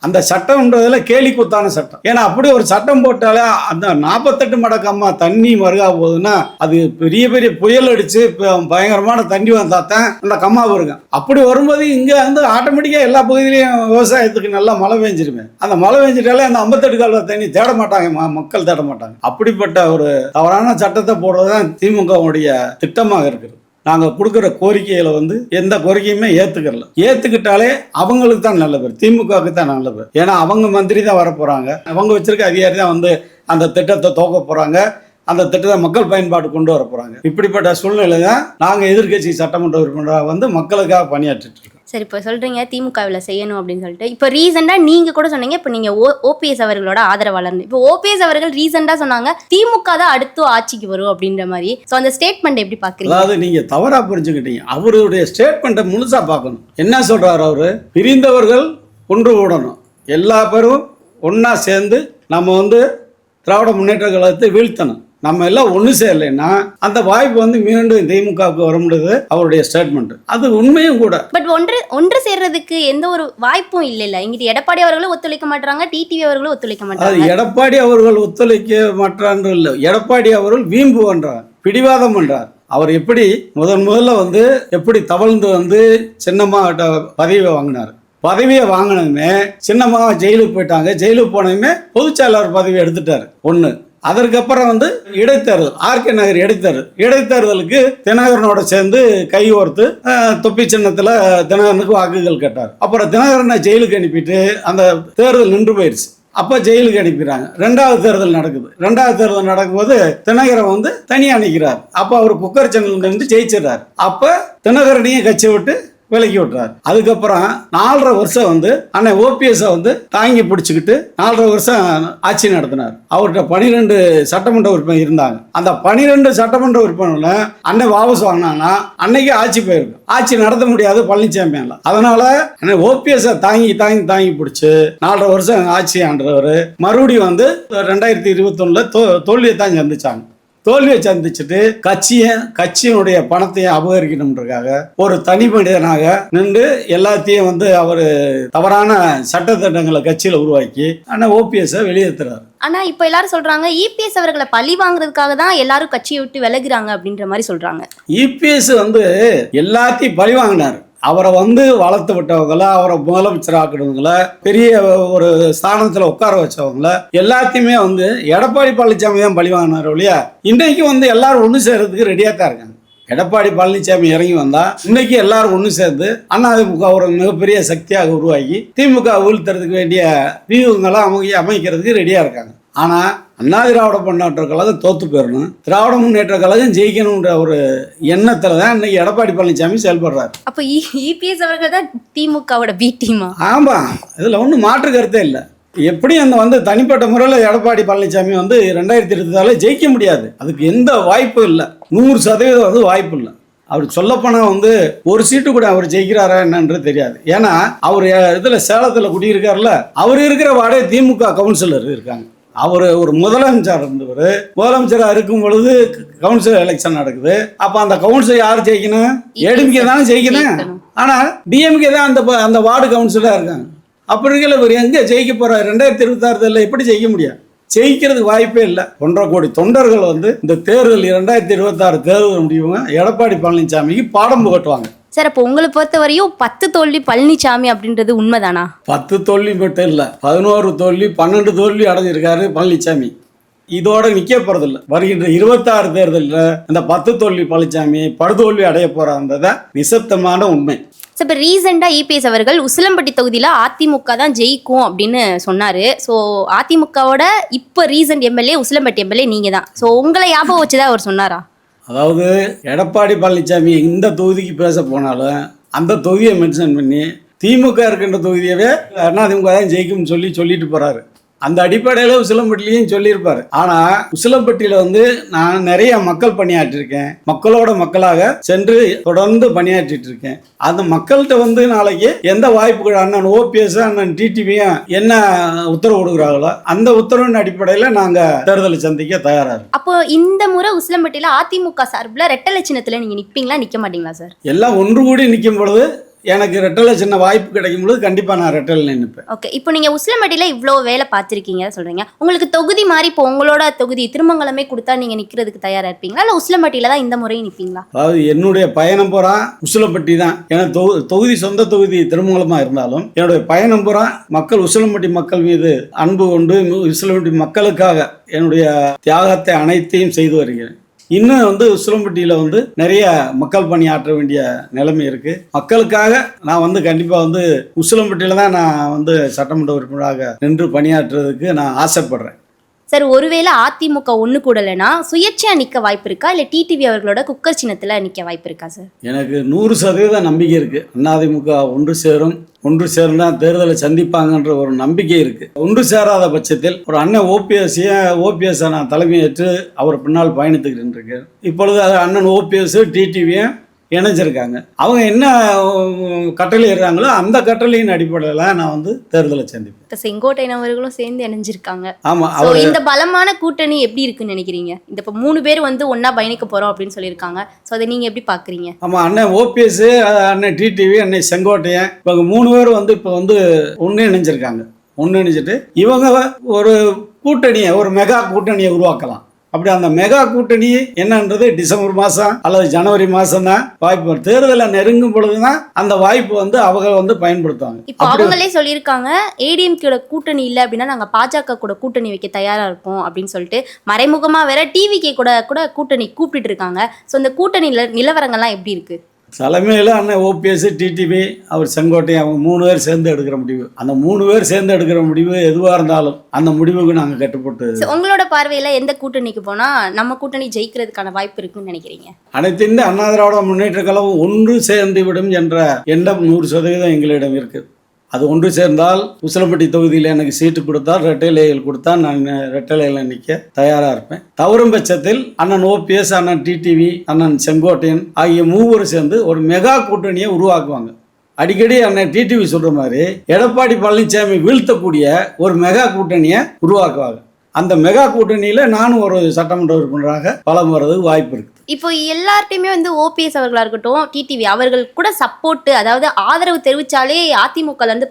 அந்த சட்டம்ன்றதுல கேலி கூத்தான சட்டம். ஏன்னா அப்படி ஒரு சட்டம் போட்டாலே அந்த 48 மடக்கம்மா தண்ணி மருகா போகுதுன்னா அது பெரிய பெரிய புயல் அடிச்சு பயங்கரமான தண்ணி வந்தா தான் அந்த கம்மா வருங்க. அப்படி வரும்போது இங்க வந்து ஆட்டோமேட்டிக்கா எல்லா பகுதியிலையும் விவசாயத்துக்கு நல்லா மழை பெஞ்சிருமே. அந்த மழை பெஞ்சிட்டாலே அந்த 58 கால்வாய் தண்ணி தேட மாட்டாங்க, மக்கள் தேட மாட்டாங்க. அப்படிப்பட்ட ஒரு தவறான சட்டத்தை போடுறதுதான் திமுகவுடைய திட்டமாக இருக்குது. நாங்கள் கொடுக்குற கோரிக்கைகளை வந்து எந்த கோரிக்கையுமே ஏற்றுக்கிட்டாலே அவங்களுக்கு தான் நல்ல பேர், திமுகவுக்கு தான் நல்ல பேர். ஏன்னா அவங்க மந்திரி தான் வரப்போகிறாங்க, அவங்க வச்சிருக்க அதிகாரி தான் வந்து அந்த திட்டத்தை துவக்க போகிறாங்க, அந்த திட்டத்தை மக்கள் பயன்பாடு கொண்டு வர போகிறாங்க. இப்படிப்பட்ட சூழ்நிலை தான் நாங்கள் எதிர்கட்சி சட்டமன்ற உறுப்பினராக வந்து மக்களுக்காக பணியாற்றிட்டு இருக்கோம். சரி, இப்போ சொல்றீங்க திமுகவில் செய்யணும் அப்படின்னு சொல்லிட்டு, இப்போ ரீசெண்டாக நீங்க கூட சொன்னீங்க, இப்போ நீங்க ஓபிஎஸ் அவர்களோட ஆதரவாளர்னு. இப்போ ஓபிஎஸ் அவர்கள் ரீசெண்டாக சொன்னாங்க திமுக தான் அடுத்து ஆட்சிக்கு வரும் அப்படின்ற மாதிரி. ஸோ அந்த ஸ்டேட்மெண்ட் எப்படி பாக்குறீங்க? அதாவது நீங்க தவறா புரிஞ்சுக்கிட்டீங்க. அவருடைய ஸ்டேட்மெண்ட்டை முழுசா பார்க்கணும். என்ன சொல்றாரு அவரு? பிரிந்தவர்கள் ஒன்று கூடணும், எல்லா பேரும் ஒன்னா சேர்ந்து நம்ம வந்து திராவிட முன்னேற்ற கழகத்தை வீழ்த்தணும். நம்ம எல்லாம் ஒன்று சேரலைன்னா அந்த வாய்ப்பு வந்து மீண்டும் திமுகவுக்கு வர முடியாது. அவருடைய ஸ்டேட்மெண்ட் அது உண்மையும் கூட. பட் ஒன்று சேர்றதுக்கு எந்த ஒரு வாய்ப்பும் இல்ல. இங்கிட்டு எடப்பாடி அவர்களும் ஒத்துழைக்க மாட்டாங்க, டிடிவி அவர்களும் ஒத்துழைக்க மாட்டாங்க. அது எடப்பாடி அவர்கள் ஒத்துழைக்க மாட்டான்னு இல்லை, எடப்பாடி அவர்கள் வீம்பு பண்றார், பிடிவாதம் பண்றார். அவர் எப்படி முதல்ல வந்து எப்படி தவழ்ந்து வந்து சின்னம்மா பதவியை வாங்கினார். பதவியை வாங்கினதுமே சின்னம்மா ஜெயிலுக்கு போயிட்டாங்க. ஜெயிலுக்கு போனதுமே பொதுச்செயலாளர் பதவி எடுத்துட்டாரு ஒன்று. அதற்கப்புறம் வந்து இடைத்தேர்தல், ஆர்கே நகர் இடைத்தேர்தலுக்கு தினகரனோட சேர்ந்து கைகோர்த்து தொப்பி சின்னத்தில் தினகரனுக்கு வாக்குகள் கேட்டார். அப்புறம் தினகரனை ஜெயிலுக்கு அனுப்பிட்டு அந்த தேர்தல் நின்று போயிடுச்சு. அப்போ ஜெயிலுக்கு அனுப்பிடுறாங்க. ரெண்டாவது தேர்தல் நடக்குது. ரெண்டாவது தேர்தல் நடக்கும்போது தினகரன் வந்து தனியாக நிற்கிறார். அப்போ அவர் குக்கர் சேனல் ஜெயிச்சிடறார். அப்போ தினகரனையும் கட்சி விட்டு விலக்கி விட்டுறாரு. அதுக்கப்புறம் 4.5 வருஷம் வந்து அண்ணன் ஓபிஎஸ் வந்து தாங்கி பிடிச்சிக்கிட்டு 4.5 வருஷம் ஆட்சி நடத்தினார். அவர்கிட்ட 12 சட்டமன்ற உறுப்பினர் இருந்தாங்க. அந்த 12 சட்டமன்ற உறுப்பினர்ல அன்னை வாபஸ் வாங்கினாங்கன்னா அன்னைக்கு ஆட்சி போயிருக்கும். ஆட்சி நடத்த முடியாது பழனிசாமியால. அதனால அண்ணன் ஓபிஎஸ் தாங்கி பிடிச்சு 4.5 வருஷம் ஆட்சி ஆண்டவர் மறுபடியும் வந்து 2021 தோல்வியை தான் சந்திச்சாங்க. தோல்வியை சந்திச்சுட்டு கட்சியினுடைய பணத்தையும் அபகரிக்கணும்ன்றதுக்காக ஒரு தனி மனிதனாக நின்று எல்லாத்தையும் வந்து அவர் தவறான சட்டத்திட்டங்களை கட்சியில் உருவாக்கி ஆனால் ஓபிஎஸ் வெளியேற்றுறாரு. ஆனா இப்ப எல்லாரும் சொல்றாங்க இபிஎஸ் அவர்களை பழி வாங்குறதுக்காக தான் எல்லாரும் கட்சியை விட்டு விலகுறாங்க அப்படின்ற மாதிரி சொல்றாங்க. இபிஎஸ் வந்து எல்லாத்தையும் பழி வாங்கினார். அவரை வந்து வளர்த்து விட்டவங்கள, அவரை முதலமைச்சர் ஆக்கினவங்கள, பெரிய ஒரு ஸ்தானத்தில் உட்கார வச்சவங்கள எல்லாத்தையுமே வந்து எடப்பாடி பழனிசாமி தான் பழி வாங்கினார் இல்லையா. இன்னைக்கு வந்து எல்லாரும் ஒன்று சேர்றதுக்கு ரெடியாக தான் இருக்காங்க. எடப்பாடி பழனிசாமி இறங்கி வந்தா இன்னைக்கு எல்லாரும் ஒன்று சேர்ந்து அதிமுக ஒரு மிகப்பெரிய சக்தியாக உருவாக்கி திமுக வீழ்த்துறதுக்கு வேண்டிய வியூகங்களை அமைக்கிறதுக்கு ரெடியாக இருக்காங்க. ஆனால் அண்ணா திராவிட முன்னேற்ற கழகம் தோத்து போயிடணும், திராவிட முன்னேற்ற கழகம் ஜெயிக்கணும்ன்ற ஒரு எண்ணத்துல தான் இன்னைக்கு எடப்பாடி பழனிசாமி செயல்படுறாரு. அப்ப இபிஎஸ் அவர்கள் தான் திமுகவோட பி டீமா? ஆமா, இதுல ஒன்றும் மாற்று கருத்தே இல்லை. எப்படி அந்த வந்து தனிப்பட்ட முறையில் எடப்பாடி பழனிசாமி வந்து 2024 ஜெயிக்க முடியாது. அதுக்கு எந்த வாய்ப்பும் இல்லை, 100% வந்து வாய்ப்பு இல்லை. அவர் சொல்லப்போனால் வந்து ஒரு சீட்டு கூட அவர் ஜெயிக்கிறாரா என்னன்றது தெரியாது. ஏன்னா அவர் இதில் சேலத்தில் குடியிருக்காருல, அவர் இருக்கிற வார்டே திமுக கவுன்சிலர் இருக்காங்க. அவர் ஒரு முதலமைச்சர் இருந்தவர். முதலமைச்சராக இருக்கும் பொழுது கவுன்சிலர் எலெக்ஷன் நடக்குது. அப்போ அந்த கவுன்சிலர் யார் ஜெயிக்கணும்? ஏடிஎம்கே தானே ஜெயிக்கணும். ஆனால் டிஎம்கே தான் அந்த வார்டு கவுன்சிலராக இருக்காங்க. அப்படி இருக்கல இவர் எங்கே ஜெயிக்க போகிறார்? 2026 எப்படி ஜெயிக்க முடியாது? ஜெயிக்கிறதுக்கு வாய்ப்பே இல்லை. 1.5 கோடி தொண்டர்கள் வந்து இந்த தேர்தல் 2026 தேர்தல் முடிவுங்க எடப்பாடி பழனிசாமிக்கு பாடம் புகட்டுவாங்க. சார், அப்போ உங்களை பொறுத்த வரையும் 10 தோல்வி பழனிசாமி அப்படின்றது உண்மைதானா? 10 தோல்வி மட்டும் இல்லை, 11 தோல்வி 12 தோல்வி அடைஞ்சிருக்காரு பழனிசாமி. இதோட நிற்க போறதில்லை. வருகின்ற 26 தேர்தலில் இந்த 10 தோல்வி பழனிசாமி படுதோல்வி அடைய போறான்றதான் நிசப்தமான உண்மை. ஸோ இப்போ ரீசெண்டாக இபிஎஸ் அவர்கள் உசிலம்பட்டி தொகுதியில் அதிமுக தான் ஜெயிக்கும் அப்படின்னு சொன்னார். ஸோ அதிமுகவோட இப்போ ரீசெண்ட் எம்எல்ஏ உசிலம்பட்டி எம்எல்ஏ நீங்கள் தான். ஸோ உங்களை ஞாபகம் வச்சு தான் அவர் சொன்னாரா? அதாவது எடப்பாடி பழனிசாமி எந்த தொகுதிக்கு பேச போனாலும் அந்த தொகுதியை மென்ஷன் பண்ணி திமுக இருக்கின்ற தொகுதியவே அதிமுக தான் ஜெயிக்கும்னு சொல்லிட்டு போறாரு. அந்த அடிப்படையில் உசிலம்பட்டிலையும் சொல்லியிருப்பாரு. ஆனால் உசிலம்பட்டியில் வந்து நான் நிறைய மக்கள் பணியாற்றிருக்கேன், மக்களோட மக்களாக சென்று தொடர்ந்து பணியாற்றிட்டு இருக்கேன். அந்த மக்கள்கிட்ட வந்து நாளைக்கு எந்த வாய்ப்புகள் அண்ணன் ஓபிஎஸ் அண்ணன் டிடிவியும் என்ன உத்தரவு கொடுக்குறாங்களோ அந்த உத்தரவின் அடிப்படையில் நாங்கள் தேர்தலை சந்திக்க தயாராக இருக்கோம். அப்போ இந்த முறை உசிலம்பட்டியில் அதிமுக சார்பில் ரெட்டலை சின்னத்தில் நீங்கள் நிற்பீங்களா நிற்க மாட்டீங்களா சார்? எல்லாம் ஒன்று கூடி நிற்கும் பொழுது எனக்கு ரெட்டலை சின்ன வாய்ப்பு கிடைக்கும் பொழுது கண்டிப்பாக நான் ரெட்டலை நிற்பேன். ஓகே, இப்போ நீங்கள் உசிலம்பட்டியில் இவ்வளோ வேலை பார்த்துருக்கீங்க சொல்கிறீங்க. உங்களுக்கு தொகுதி மாதிரி இப்போ உங்களோட தொகுதி திருமங்கலமே கொடுத்தா நீங்கள் நிற்கிறதுக்கு தயாராக இருப்பீங்களா, இல்லை உசிலம்பட்டியில் தான் இந்த முறையும் நிற்பீங்களா? அதாவது என்னுடைய பயணம் பூரா உசிலம்பட்டி தான். எனக்கு தொகுதி சொந்த தொகுதி திருமங்கலமாக இருந்தாலும் என்னுடைய பயணம் பூரா மக்கள் உசிலம்பட்டி மக்கள் மீது அன்பு கொண்டு உசிலம்பட்டி மக்களுக்காக என்னுடைய தியாகத்தை அனைத்தையும் செய்து வருகிறேன். இன்னும் வந்து உசிலம்பட்டியில் வந்து நிறைய மக்கள் பணியாற்ற வேண்டிய நிலைமை இருக்குது. மக்களுக்காக நான் வந்து கண்டிப்பாக வந்து உசிலம்பட்டியில் தான் நான் வந்து சட்டமன்ற உறுப்பினராக நின்று பணியாற்றுறதுக்கு நான் ஆசைப்படுறேன். சார், ஒருவேளை அதிமுக ஒண்ணு கூடலைன்னா சுயேட்சையா நிக்க வாய்ப்பு இருக்கா, இல்ல டிடிவி அவர்களோட குக்கர் சின்னத்துல நிக்க வாய்ப்பு இருக்கா சார்? எனக்கு 100% நம்பிக்கை இருக்கு. அதிமுக ஒன்று சேரும், ஒன்று சேர்ந்தா தேர்தலை சந்திப்பாங்கன்ற ஒரு நம்பிக்கை இருக்கு. ஒன்று சேராத பட்சத்தில் ஒரு அண்ணன் ஓபிஎஸ் நான் தலைமையேற்று அவர் பின்னால் பயணித்துக்கிட்டு இருக்கேன். இப்பொழுது அண்ணன் ஓபிஎஸ் டிடிவியும் இணைஞ்சிருக்காங்க. அவங்க என்ன கட்டளை இருக்காங்களோ அந்த கட்டளையின் அடிப்படையில் நான் வந்து தேர்தலை சந்திப்பேன். இப்ப செங்கோட்டையன் அவர்களும் சேர்ந்து இணைஞ்சிருக்காங்க. ஆமா, இந்த பலமான கூட்டணி எப்படி இருக்குன்னு நினைக்கிறீங்க? இந்த இப்ப 3 பேர் வந்து ஒன்னா பயணிக்க போறோம் அப்படின்னு சொல்லியிருக்காங்க. ஸோ அதை நீங்க எப்படி பாக்குறீங்க? ஆமா, அண்ணன் ஓபிஎஸ், அண்ணன் டிடிவி, அண்ணன் செங்கோட்டையன், இவங்க 3 பேர் வந்து இப்போ வந்து ஒன்று இணைஞ்சிருக்காங்க. ஒன்று இணைஞ்சிட்டு இவங்க ஒரு கூட்டணியை, ஒரு மெகா கூட்டணியை உருவாக்கலாம். அப்படி அந்த மெகா கூட்டணி என்னன்றது டிசம்பர் மாதம் அல்லது ஜனவரி மாதம் தான் வாய்ப்பு. தேர்தலை நெருங்கும் பொழுதுதான் அந்த வாய்ப்பு வந்து அவங்க வந்து பயன்படுத்துவாங்க. இப்போ அவங்களே சொல்லியிருக்காங்க, ஏடிஎம்கேட கூட்டணி இல்லை அப்படின்னா நாங்கள் பாஜக கூட கூட்டணி வைக்க தயாராக இருக்கோம் அப்படின்னு சொல்லிட்டு மறைமுகமாக வேற டிவிகே கூட கூட்டணி கூப்பிட்டு இருக்காங்க. ஸோ இந்த கூட்டணி நிலவரங்கள்லாம் எப்படி இருக்கு? தலைமையில் அண்ணன் ஓபிஎஸ், டிடிவி, அவர் செங்கோட்டையன், அவங்க 3 பேர் சேர்ந்து எடுக்கிற முடிவு. அந்த 3 பேர் சேர்ந்து எடுக்கிற முடிவு எதுவாக இருந்தாலும் அந்த முடிவுக்கு நாங்கள் கட்டுப்பட்டு. உங்களோட பார்வையில் எந்த கூட்டணிக்கு போனால் நம்ம கூட்டணி ஜெயிக்கிறதுக்கான வாய்ப்பு இருக்குன்னு நினைக்கிறீங்க? அனைத்து இந்திய அண்ணா திராவிட முன்னேற்ற கழகம் ஒன்று சேர்ந்து விடும் என்ற எண்ணம் 100% எங்களிடம் இருக்குது. அது ஒன்று சேர்ந்தால் உசிலம்பட்டி தொகுதியில் எனக்கு சீட்டு கொடுத்தால், ரெட்டைலைகள் கொடுத்தால் நான் ரெட்டைலையில் நிற்க தயாராக இருப்பேன். தவறும் பட்சத்தில் அண்ணன் ஓபிஎஸ், அண்ணன் டிடிவி, அண்ணன் செங்கோட்டையன் ஆகிய 3 சேர்ந்து ஒரு மெகா கூட்டணியை உருவாக்குவாங்க. அடிக்கடி அண்ணன் டிடிவி சொல்கிற மாதிரி எடப்பாடி பழனிசாமி வீழ்த்தக்கூடிய ஒரு மெகா கூட்டணியை உருவாக்குவாங்க. அந்த மெகா கூட்டணியில் நானும் ஒரு சட்டமன்ற உறுப்பினராக பலம் வர்றதுக்கு வாய்ப்பு இருக்குது. இப்போ எல்லார்ட்டையுமே வந்து ஓபிஎஸ் அவர்களாக இருக்கட்டும், டிடிவி அவர்கள் கூட சப்போர்ட்டு, அதாவது ஆதரவு தெரிவித்தாலே அதிமுகலேருந்து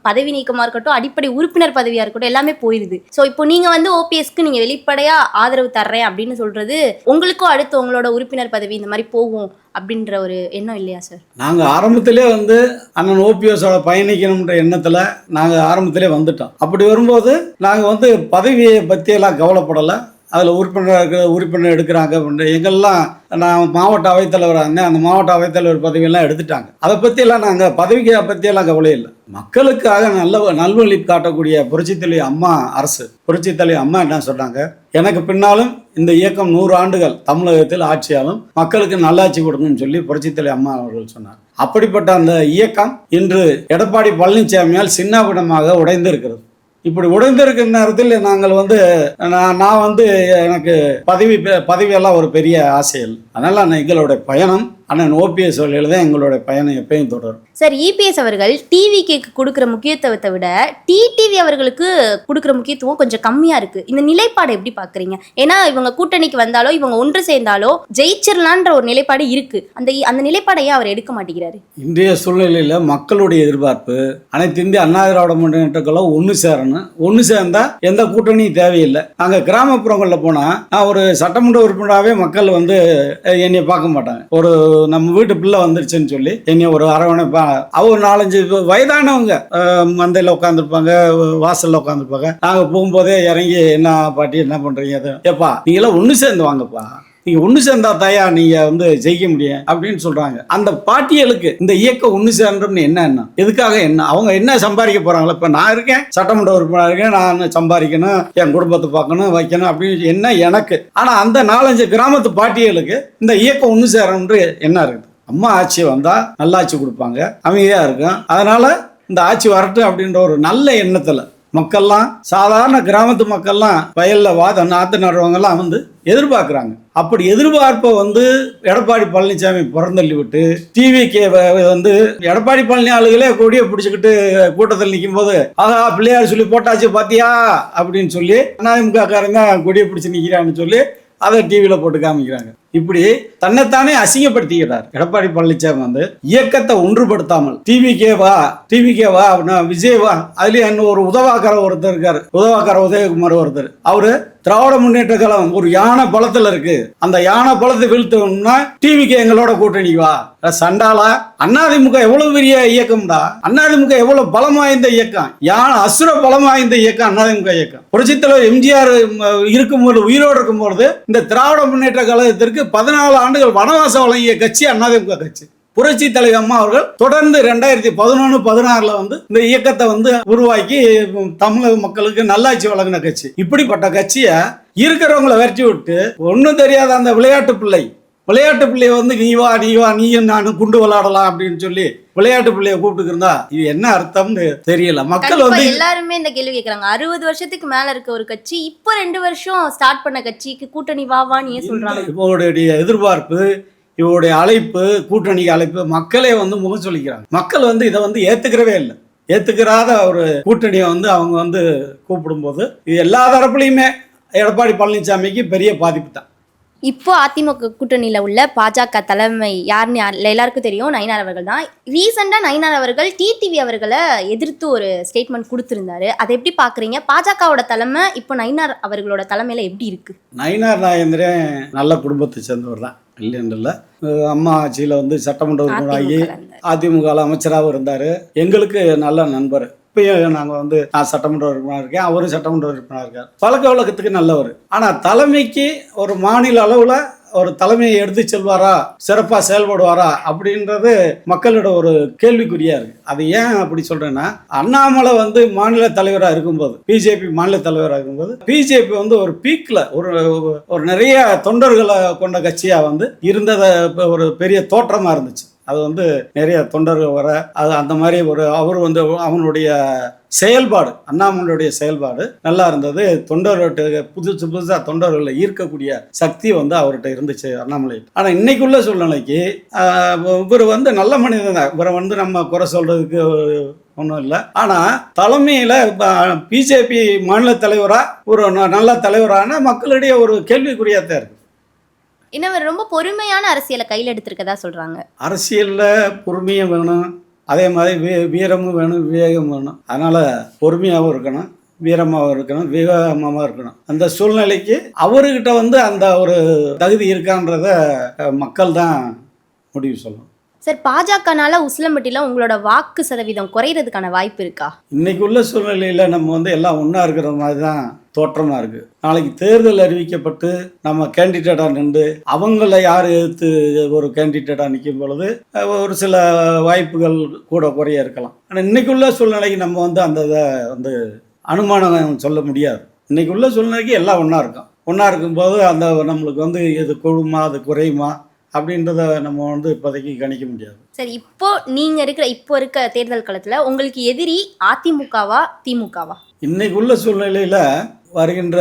பதவி நீக்கமாக இருக்கட்டும், அடிப்படை உறுப்பினர் பதவியாக இருக்கட்டும், எல்லாமே போயிடுது. ஸோ இப்போ நீங்கள் வந்து ஓபிஎஸ்க்கு நீங்கள் வெளிப்படையாக ஆதரவு தர்றேன் அப்படின்னு சொல்கிறது, உங்களுக்கும் அடுத்து உங்களோட உறுப்பினர் பதவி இந்த மாதிரி போகும் அப்படின்ற ஒரு எண்ணம் இல்லையா சார்? நாங்கள் ஆரம்பத்திலே வந்து அண்ணன் ஓபிஎஸோட பயணிக்கணுன்ற எண்ணத்தில் நாங்கள் ஆரம்பத்திலே வந்துட்டோம். அப்படி வரும்போது நாங்கள் வந்து பதவியை பற்றியெல்லாம் கவலைப்படலை. அதில் உறுப்பினர் எடுக்கிறாங்க அப்படின்ற எங்கெல்லாம் நான் மாவட்ட அவைத்தலைவராக இருந்தேன். அந்த மாவட்ட அவைத்தலைவர் பதவியெல்லாம் எடுத்துட்டாங்க. அதை பற்றியெல்லாம் நாங்கள் பதவியை பற்றியெல்லாம் கவலை இல்லை. மக்களுக்காக நல்வழி காட்டக்கூடிய புரட்சித்தலைவி அம்மா அரசு, புரட்சித்தலைவி அம்மா என்ன சொன்னாங்க, எனக்கு பின்னாலும் இந்த இயக்கம் 100 ஆண்டுகள் தமிழகத்தில் ஆட்சியாலும் மக்களுக்கு நல்லாட்சி கொடுக்கணும்னு சொல்லி புரட்சித்தலைவி அம்மா அவர்கள் சொன்னார். அப்படிப்பட்ட அந்த இயக்கம் இன்று எடப்பாடி பழனிசாமியால் சின்னாபின்னமாக உடைந்திருக்கிறது. இப்படி உடைந்திருக்கிற நேரத்தில் நாங்கள் வந்து நான் வந்து எனக்கு பதவியெல்லாம் ஒரு பெரிய ஆசைகள். அதனால் எங்களுடைய பயணம் அண்ணன் ஓபிஎஸ் வழியில் தான் எங்களுடைய பயணம் எப்பயும் தொடரும். சார், இபிஎஸ் அவர்கள் டிவிகேக்கு கொடுக்குற முக்கியத்துவத்தை விட டிடிவி அவர்களுக்கு கொடுக்குற முக்கியத்துவம் கொஞ்சம் கம்மியாக இருக்குது. இந்த நிலைப்பாடு எப்படி பார்க்குறீங்க? ஏன்னா இவங்க கூட்டணிக்கு வந்தாலோ இவங்க ஒன்று சேர்ந்தாலோ ஜெயிச்சிடலான்ற ஒரு நிலைப்பாடு இருக்குது. அந்த நிலைப்பாடையே அவர் எடுக்க மாட்டேங்கிறாரு. இன்றைய சூழ்நிலையில் மக்களுடைய எதிர்பார்ப்பு அனைத்து இந்திய அண்ணா திராவிட முன்னேற்ற கழகம் ஒன்று சேரணும். ஒன்று சேர்ந்தால் எந்த கூட்டணியும் தேவையில்லை. நாங்கள் கிராமப்புறங்களில் போனால் நான் ஒரு சட்டமன்ற உறுப்பினராகவே மக்கள் வந்து என்னை பார்க்க மாட்டாங்க. ஒரு நம்ம வீட்டு பிள்ளை வந்துருச்சுன்னு சொல்லி என்னை ஒரு அரவணைப்பா, அவர் 4-5 வயதானவங்க மந்தையில் உட்காந்துருப்பாங்க, வாசல்ல உட்காந்துருப்பாங்க. நாங்கள் போகும்போதே இறங்கி என்ன பாட்டி என்ன பண்றீங்க, ஏப்பா நீங்களாம் ஒன்று சேர்ந்து வாங்கப்பா, நீங்க ஒன்று சேர்ந்தா தாயா நீங்க வந்து ஜெயிக்க முடியும் அப்படின்னு சொல்றாங்க. அந்த பாட்டியலுக்கு இந்த இயக்கம் ஒன்று சேர்ந்தோம்னு என்ன எதுக்காக என்ன அவங்க என்ன சம்பாதிக்க போறாங்களா? இப்ப நான் இருக்கேன், சட்டமன்ற உறுப்பினர் இருக்கேன், நான் சம்பாதிக்கணும், என் குடும்பத்தை பார்க்கணும், வைக்கணும் அப்படின்னு என்ன எனக்கு. ஆனா அந்த 4-5 கிராமத்து பாட்டியலுக்கு இந்த இயக்கம் ஒன்று சேரணும்னு என்ன இருக்குது? அம்மா ஆட்சி வந்தா நல்லாட்சி கொடுப்பாங்க, அமைதியா இருக்கும். அதனால இந்த ஆட்சி வரட்டும் அப்படின்ற ஒரு நல்ல எண்ணத்துல மக்கள்லாம், சாதாரண கிராமத்து மக்கள்லாம் வயல்ல நாற்று நடுறவங்கெல்லாம் வந்து எதிர்பார்க்குறாங்க. அப்படி எதிர்பார்ப்பை வந்து எடப்பாடி பழனிசாமி புறந்தள்ளி விட்டு டிவிகே வந்து எடப்பாடி பழனி ஆளுகளே கொடியை பிடிச்சிக்கிட்டு கூட்டத்தில் நிற்கும் போது, ஆஹா பிள்ளையார் சொல்லி போட்டாச்சு பாத்தியா அப்படின்னு சொல்லி அதிமுக காரங்க கொடியை பிடிச்சி நிற்கிறான்னு சொல்லி அதை டிவியில் போட்டு காமிக்கிறாங்க. இப்படி தன்னைத்தானே அசிங்கப்படுத்திக்கிறார் எடப்பாடி பழனிசாமி. வந்து இயக்கத்தை ஒன்றுபடுத்தாமல் டிவிகே வா அப்படின்னா விஜய் வா, அதுலயும் இன்னும் ஒரு உதவாக்கார ஒருத்தர் இருக்காரு, உதவாக்கார உதயகுமார் ஒருத்தர். அவரு திராவிட முன்னேற்ற கழகம் ஒரு யானை பலத்துல இருக்கு, அந்த யானை பலத்தை வீழ்த்தணும்னா டிவிக்கு எங்களோட கூட்டணி வா. சண்டாலா, அதிமுக எவ்வளவு பெரிய இயக்கம்டா, அதிமுக எவ்வளவு பலம் வாய்ந்த இயக்கம், யானை அசுர பலம் வாய்ந்த இயக்கம் அதிமுக இயக்கம். புரட்சித்தலைவர் எம்ஜிஆர் இருக்கும்போது, உயிரோடு இருக்கும்போது இந்த திராவிட முன்னேற்ற கழகத்திற்கு 14 ஆண்டுகள் வனவாசம் வழங்கிய கட்சி அதிமுக கட்சி. புரட்சி தலைவி அம்மா அவர்கள் தொடர்ந்து 2011-16 வந்து இந்த இயக்கத்தை வந்து உருவாக்கி தமிழக மக்களுக்கு நல்லாட்சி வழங்கின கட்சி. இப்படிப்பட்ட கட்சியை இருக்கிறவங்களை விரட்டி விட்டு ஒன்றும் தெரியாத அந்த விளையாட்டு பிள்ளைய வந்து நீ வா நீயும் நானும் குண்டு விளையாடலாம் அப்படின்னு சொல்லி விளையாட்டு பிள்ளைய கூப்பிட்டு இருந்தா இது என்ன அர்த்தம்னு தெரியல. மக்கள் வந்து எல்லாருமே இந்த கேள்வி கேட்கறாங்க. 60 வருஷத்துக்கு மேல இருக்க ஒரு கட்சி இப்போ 2 வருஷம் ஸ்டார்ட் பண்ண கட்சிக்கு கூட்டணி வாவான்னு ஏன் சொல்றாங்க? இவருடைய எதிர்பார்ப்பு, இவருடைய அழைப்பு, கூட்டணிக்கு அழைப்பு மக்களே வந்து முகம் சொல்லிக்கிறாங்க. மக்கள் வந்து இதை வந்து ஏத்துக்கிறவே இல்லை. ஏத்துக்கிறாத ஒரு கூட்டணியை வந்து அவங்க வந்து கூப்பிடும்போது இது எல்லா தரப்புலையுமே எடப்பாடி பழனிசாமிக்கு பெரிய பாதிப்பு தான். இப்போ அதிமுக கூட்டணியில உள்ள பாஜக தலைமை யாருன்னு எல்லாருக்கும் தெரியும், நயினார் அவர்கள் தான். ரீசெண்டா நயினார் அவர்கள் டிடிவி அவர்களை எதிர்த்து ஒரு ஸ்டேட்மெண்ட் கொடுத்திருந்தாரு. அதை எப்படி பாக்குறீங்க? பாஜகவோட தலைமை இப்போ நயினார் அவர்களோட தலைமையில எப்படி இருக்கு? நயினார் நாகேந்திரன் நல்ல குடும்பத்தை சேர்ந்தவர் தான், இல்லைன்னு. அம்மா ஆட்சியில் வந்து சட்டமன்ற உறுப்பினராகி அதிமுக அமைச்சராகவும் இருந்தார். எங்களுக்கு நல்ல நண்பர். இப்பயும் நாங்கள் வந்து நான் சட்டமன்ற உறுப்பினராக இருக்கேன், அவரும் சட்டமன்ற உறுப்பினராக இருக்கார். பழக்க வழக்கத்துக்கு நல்லவர். ஆனால் தலைமைக்கு ஒரு மாநில அளவில் ஒரு தலைமையை எடுத்து செல்வாரா, சிறப்பாக செயல்படுவாரா அப்படின்றது மக்களோட ஒரு கேள்விக்குறியா இருக்கு. அது ஏன் அப்படி சொல்றேன்னா, அண்ணாமலை வந்து மாநில தலைவராக இருக்கும்போது, பிஜேபி மாநில தலைவராக இருக்கும்போது, பிஜேபி வந்து ஒரு பீக்ல ஒரு நிறைய தொண்டர்களை கொண்ட கட்சியா வந்து இருந்ததை ஒரு பெரிய தோற்றமா இருந்துச்சு. அது வந்து நிறைய தொண்டர்கள் வர அது அந்த மாதிரி அவர் வந்து அவனுடைய செயல்பாடு, அண்ணாமலையுடைய செயல்பாடு நல்லா இருந்தது. தொண்டர்கிட்ட புதுசாக தொண்டர்களை ஈர்க்கக்கூடிய சக்தி வந்து அவர்கிட்ட இருந்துச்சு அண்ணாமலை. ஆனால் இன்னைக்குள்ள சூழ்நிலைக்கு இவர் வந்து நல்ல மனிதன் தான். இவரை வந்து நம்ம குறை சொல்றதுக்கு ஒன்றும் இல்லை. ஆனால் தலைமையில் பிஜேபி மாநில தலைவராக ஒரு நல்ல தலைவரான மக்களிடையே ஒரு கேள்விக்குறியாக தான் இருக்கு. இன்னவர் ரொம்ப பொறுமையான அரசியலை கையில் எடுத்திருக்கதா சொல்றாங்க. அரசியலில் பொறுமையும் வேணும், அதே மாதிரி வீரமும் வேணும், விவேகம் வேணும். அதனால் பொறுமையாகவும் இருக்கணும், வீரமாகவும் இருக்கணும், விவேகமாகவும் இருக்கணும். அந்த சூழ்நிலைக்கு அவர்கிட்ட வந்து அந்த ஒரு தகுதி இருக்கான்றத மக்கள் தான் முடிவு சொல்லணும். சார், பாஜகனால உசிலம்பட்டியில் உங்களோட வாக்கு சதவீதம் குறையிறதுக்கான வாய்ப்பு இருக்கா? இன்னைக்கு உள்ள சூழ்நிலையில் நம்ம வந்து எல்லாம் ஒன்றா இருக்கிற மாதிரி தான் தோற்றமாக இருக்குது. நாளைக்கு தேர்தல் அறிவிக்கப்பட்டு நம்ம கேண்டிடேட்டாக நின்று அவங்கள யார் எதிர்த்து ஒரு கேண்டிடேட்டாக நிற்கும் பொழுது ஒரு சில வாய்ப்புகள் கூட குறைய இருக்கலாம். ஆனால் இன்னைக்குள்ள சூழ்நிலைக்கு நம்ம வந்து அந்த இதை வந்து அனுமானம் சொல்ல முடியாது. இன்னைக்குள்ள சூழ்நிலைக்கு எல்லாம் ஒன்றா இருக்கும். ஒன்றா இருக்கும்போது அந்த நம்மளுக்கு வந்து இது கொழுமா அது குறையுமா அப்படின்றத நம்ம வந்து இப்போதைக்கு கணிக்க முடியாது. சரி, இப்போ இருக்க தேர்தல் காலத்தில் உங்களுக்கு எதிரி அதிமுகவா திமுகவா? இன்னைக்கு உள்ள சூழ்நிலையில் வருகின்ற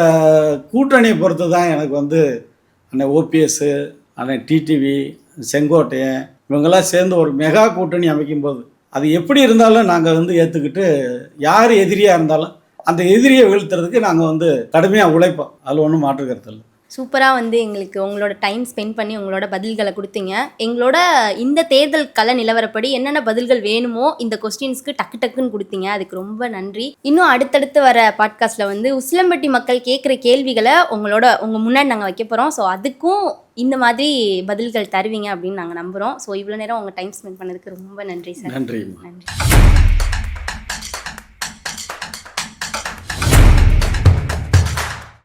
கூட்டணியை பொறுத்து தான் எனக்கு வந்து அண்ணன் ஓபிஎஸ், அண்ணன் டிடிவி, செங்கோட்டையன் இவங்கெல்லாம் சேர்ந்து ஒரு மெகா கூட்டணி அமைக்கும்போது அது எப்படி இருந்தாலும் நாங்கள் வந்து ஏற்றுக்கிட்டு யார் எதிரியாக இருந்தாலும் அந்த எதிரியை வீழ்த்துறதுக்கு நாங்கள் வந்து கடுமையாக உழைப்போம். அதில் ஒன்றும் மாற்று கருத்து இல்லை. சூப்பராக வந்து எங்களுக்கு உங்களோட டைம் ஸ்பெண்ட் பண்ணி உங்களோட பதில்களை கொடுத்தீங்க. எங்களோட இந்த தேர்தல் கள நிலவரப்படி என்னென்ன பதில்கள் வேணுமோ இந்த கொஸ்டின்ஸ்க்கு டக்குன்னு கொடுத்தீங்க. அதுக்கு ரொம்ப நன்றி. இன்னும் அடுத்தடுத்து வர பாட்காஸ்ட்டில் வந்து உசிலம்பட்டி மக்கள் கேட்குற கேள்விகளை உங்கள் முன்னாடி நாங்கள் வைக்க போகிறோம். ஸோ அதுக்கும் இந்த மாதிரி பதில்கள் தருவீங்க அப்படின்னு நாங்கள் நம்புகிறோம். ஸோ இவ்வளோ நேரம் உங்கள் டைம் ஸ்பெண்ட் பண்ணதுக்கு ரொம்ப நன்றி சார். நன்றி. நன்றி.